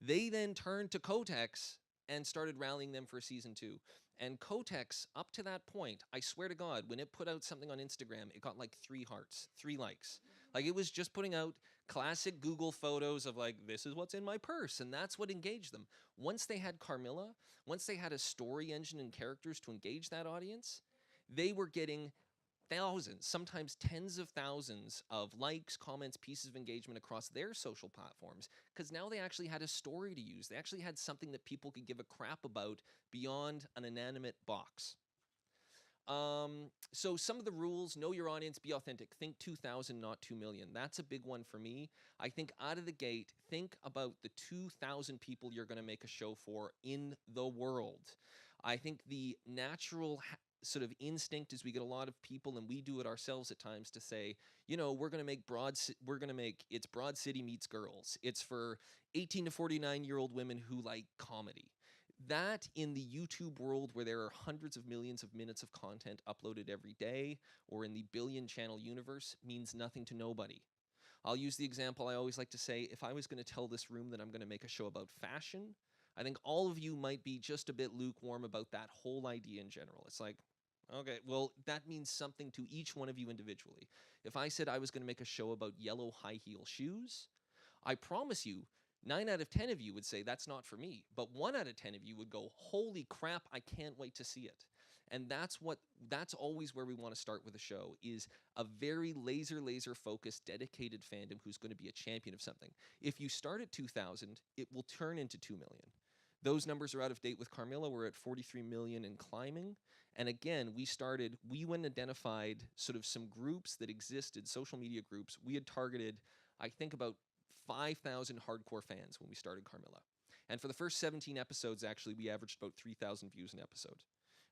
S11: they then turned to Kotex and started rallying them for season 2. And Kotex, up to that point, I swear to God, when it put out something on Instagram, it got like 3 hearts, 3 likes. Like, it was just putting out classic Google photos of like, this is what's in my purse, and that's what engaged them. Once they had Carmilla, once they had a story engine and characters to engage that audience, they were getting thousands, sometimes tens of thousands of likes, comments, pieces of engagement across their social platforms, because now they actually had a story to use. They actually had something that people could give a crap about beyond an inanimate box. So some of the rules: know your audience, be authentic, think 2,000, not 2 million. That's a big one for me. I think out of the gate, think about the 2,000 people you're going to make a show for in the world. I think the natural sort of instinct is we get a lot of people, and we do it ourselves at times, to say, you know, we're going to make it's Broad City meets Girls. It's for 18 to 49-year-old women who like comedy. That, in the YouTube world where there are hundreds of millions of minutes of content uploaded every day, or in the billion channel universe, means nothing to nobody. I'll use the example I always like to say: if I was going to tell this room that I'm going to make a show about fashion, I think all of you might be just a bit lukewarm about that whole idea in general. It's like, okay, well, that means something to each one of you individually. If I said I was going to make a show about yellow high heel shoes, I promise you, 9 out of 10 of you would say that's not for me, but 1 out of 10 of you would go, holy crap, I can't wait to see it. And that's always where we want to start with a show, is a very laser focused, dedicated fandom who's going to be a champion of something. If you start at 2,000, it will turn into 2 million. Those numbers are out of date with Carmilla. We're at 43 million and climbing. And again, we went and identified sort of some groups that existed, social media groups. We had targeted, I think, about 5,000 hardcore fans when we started Carmilla. And for the first 17 episodes, actually, we averaged about 3,000 views an episode.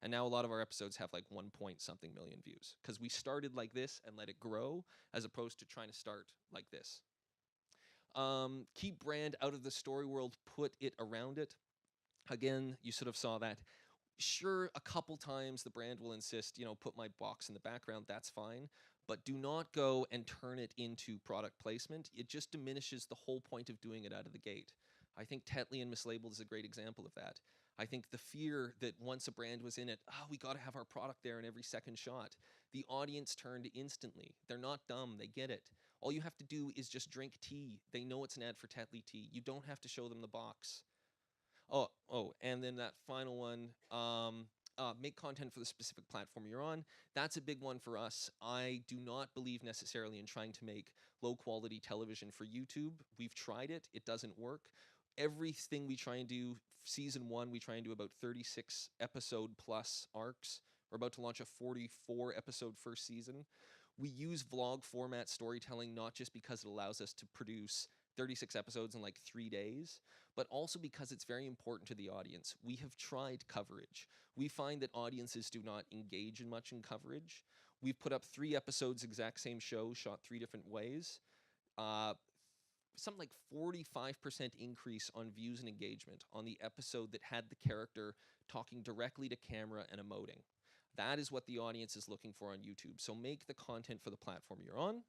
S11: And now a lot of our episodes have like 1-point-something million views, because we started like this and let it grow, as opposed to trying to start like this. Keep brand out of the story world, put it around it. Again, you sort of saw that. Sure, a couple times the brand will insist, you know, put my box in the background, that's fine. But do not go and turn it into product placement. It just diminishes the whole point of doing it out of the gate. I think Tetley and Mislabeled is a great example of that. I think the fear that once a brand was in it, we got to have our product there in every second shot. The audience turned instantly. They're not dumb. They get it. All you have to do is just drink tea. They know it's an ad for Tetley Tea. You don't have to show them the box. And then that final one, make content for the specific platform you're on. That's a big one for us. I do not believe necessarily in trying to make low-quality television for YouTube. We've tried it. It doesn't work. Everything we try and do, season 1, we try and do about 36 episode plus arcs. We're about to launch a 44 episode first season. We use vlog format storytelling not just because it allows us to produce 36 episodes in like 3 days, but also because it's very important to the audience. We have tried coverage. We find that audiences do not engage in much in coverage. We've put up 3 episodes, exact same show, shot 3 different ways. Something like 45% increase on views and engagement on the episode that had the character talking directly to camera and emoting. That is what the audience is looking for on YouTube. So make the content for the platform you're on.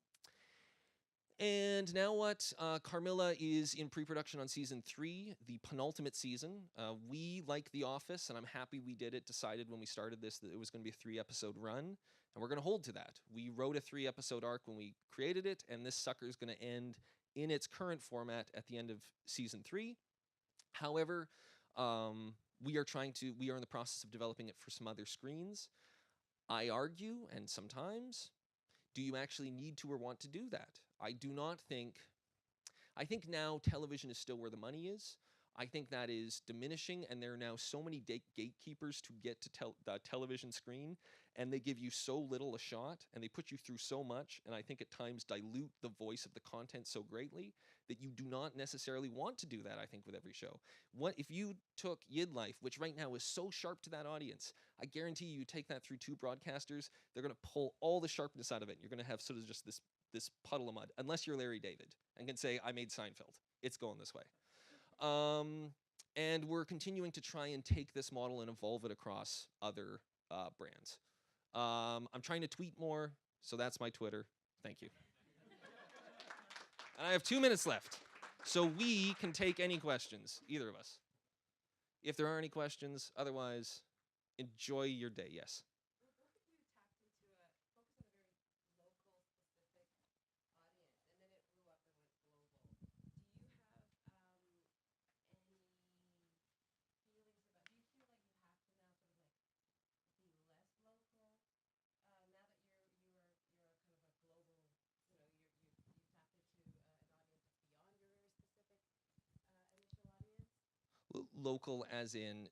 S11: And now what? Carmilla is in pre-production on season 3, the penultimate season. We like The Office, and I'm happy we did it, decided when we started this that it was going to be a 3-episode run, and we're going to hold to that. We wrote a 3-episode arc when we created it, and this sucker is going to end in its current format at the end of season 3. However, we are in the process of developing it for some other screens. I argue, and sometimes, do you actually need to or want to do that? I think now television is still where the money is. I think that is diminishing, and there are now so many gatekeepers to get to the television screen, and they give you so little a shot, and they put you through so much, and I think at times dilute the voice of the content so greatly, that you do not necessarily want to do that, I think, with every show. What if you took YidLife, which right now is so sharp to that audience, I guarantee you take that through 2 broadcasters, they're going to pull all the sharpness out of it. You're going to have sort of just this puddle of mud, unless you're Larry David and can say, I made Seinfeld. It's going this way. And we're continuing to try and take this model and evolve it across other brands. I'm trying to tweet more, so that's my Twitter. Thank you. And I have 2 minutes left, so we can take any questions, either of us. If there are any questions, otherwise, enjoy your day. Yes. Local as in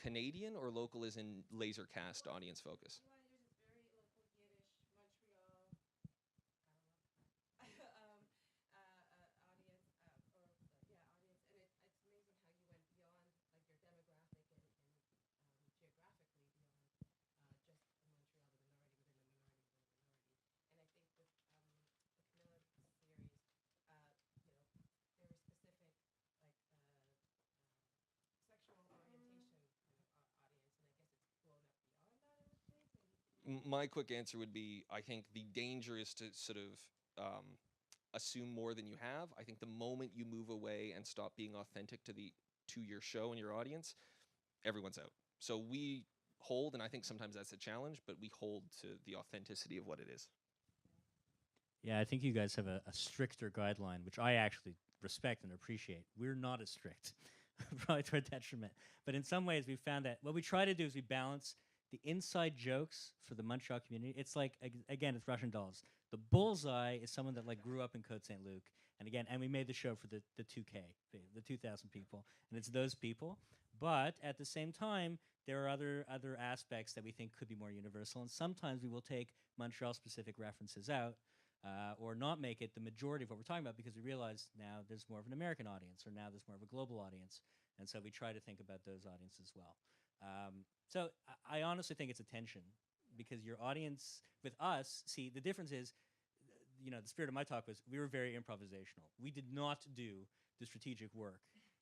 S11: Canadian, or local as in Lasercast audience focus? My quick answer would be, I think the danger is to sort of assume more than you have. I think the moment you move away and stop being authentic to your show and your audience, everyone's out. So we hold, and I think sometimes that's a challenge, but we hold to the authenticity of what it is.
S2: Yeah, I think you guys have a stricter guideline, which I actually respect and appreciate. We're not as strict, probably to our detriment. But in some ways, we found that what we try to do is we balance the inside jokes for the Montreal community. It's like, again, it's Russian dolls. The bullseye is someone that like grew up in Côte St. Luc, and we made the show for the 2K, the 2,000 people, and it's those people. But at the same time, there are other aspects that we think could be more universal, and sometimes we will take Montreal-specific references out, or not make it the majority of what we're talking about, because we realize now there's more of an American audience, or now there's more of a global audience, and so we try to think about those audiences as well. So I honestly think it's a tension, because your audience with us, see, the difference is, you know, the spirit of my talk was we were very improvisational. We did not do the strategic work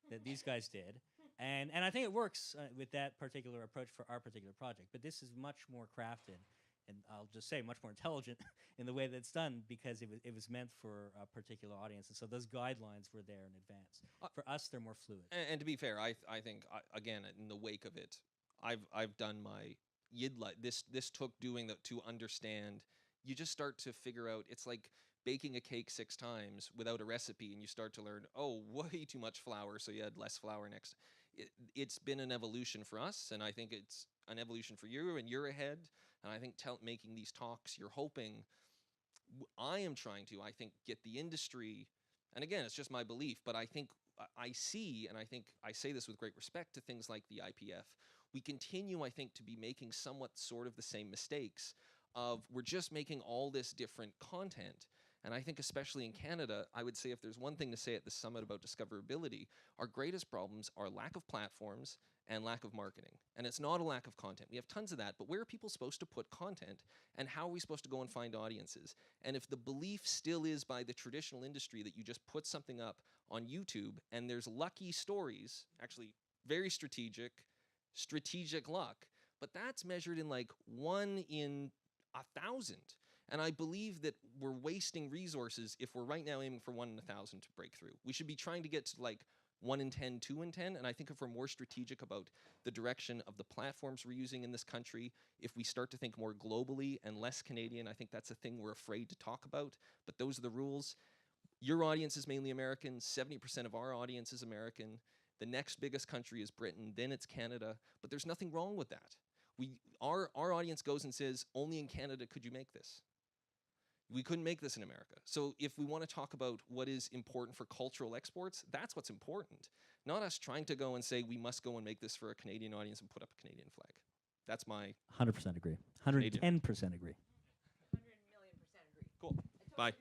S2: that these guys did. And I think it works with that particular approach for our particular project. But this is much more crafted, and I'll just say much more intelligent in the way that it's done, because it was meant for a particular audience. And so those guidelines were there in advance. For us, they're more fluid.
S11: And to be fair, I think, again, in the wake of it, I've done my YidLife. This took doing that to understand. You just start to figure out, it's like baking a cake 6 times without a recipe, and you start to learn, oh, way too much flour, so you had less flour next. It's been an evolution for us, and I think it's an evolution for you, and you're ahead. And I think making these talks, you're hoping, I am trying to, I think, get the industry, and again, it's just my belief, but I think I see, and I think I say this with great respect to things like the IPF, we continue, I think, to be making somewhat sort of the same mistakes of we're just making all this different content. And I think especially in Canada, I would say if there's one thing to say at the summit about discoverability, our greatest problems are lack of platforms and lack of marketing. And it's not a lack of content. We have tons of that, but where are people supposed to put content, and how are we supposed to go and find audiences? And if the belief still is by the traditional industry that you just put something up on YouTube and there's lucky stories, actually very strategic luck, but that's measured in like 1 in 1,000. And I believe that we're wasting resources if we're right now aiming for 1 in 1,000 to break through. We should be trying to get to like 1 in 10, 2 in 10. And I think if we're more strategic about the direction of the platforms we're using in this country, if we start to think more globally and less Canadian, I think that's a thing we're afraid to talk about. But those are the rules. Your audience is mainly American. 70% of our audience is American. The next biggest country is Britain, then it's Canada, but there's nothing wrong with that. Our audience goes and says, only in Canada could you make this. We couldn't make this in America. So if we want to talk about what is important for cultural exports, that's what's important. Not us trying to go and say, we must go and make this for a Canadian audience and put up a Canadian flag. That's my...
S2: 100% agree. 110% agree.
S3: 100 million% agree.
S11: Cool. Bye.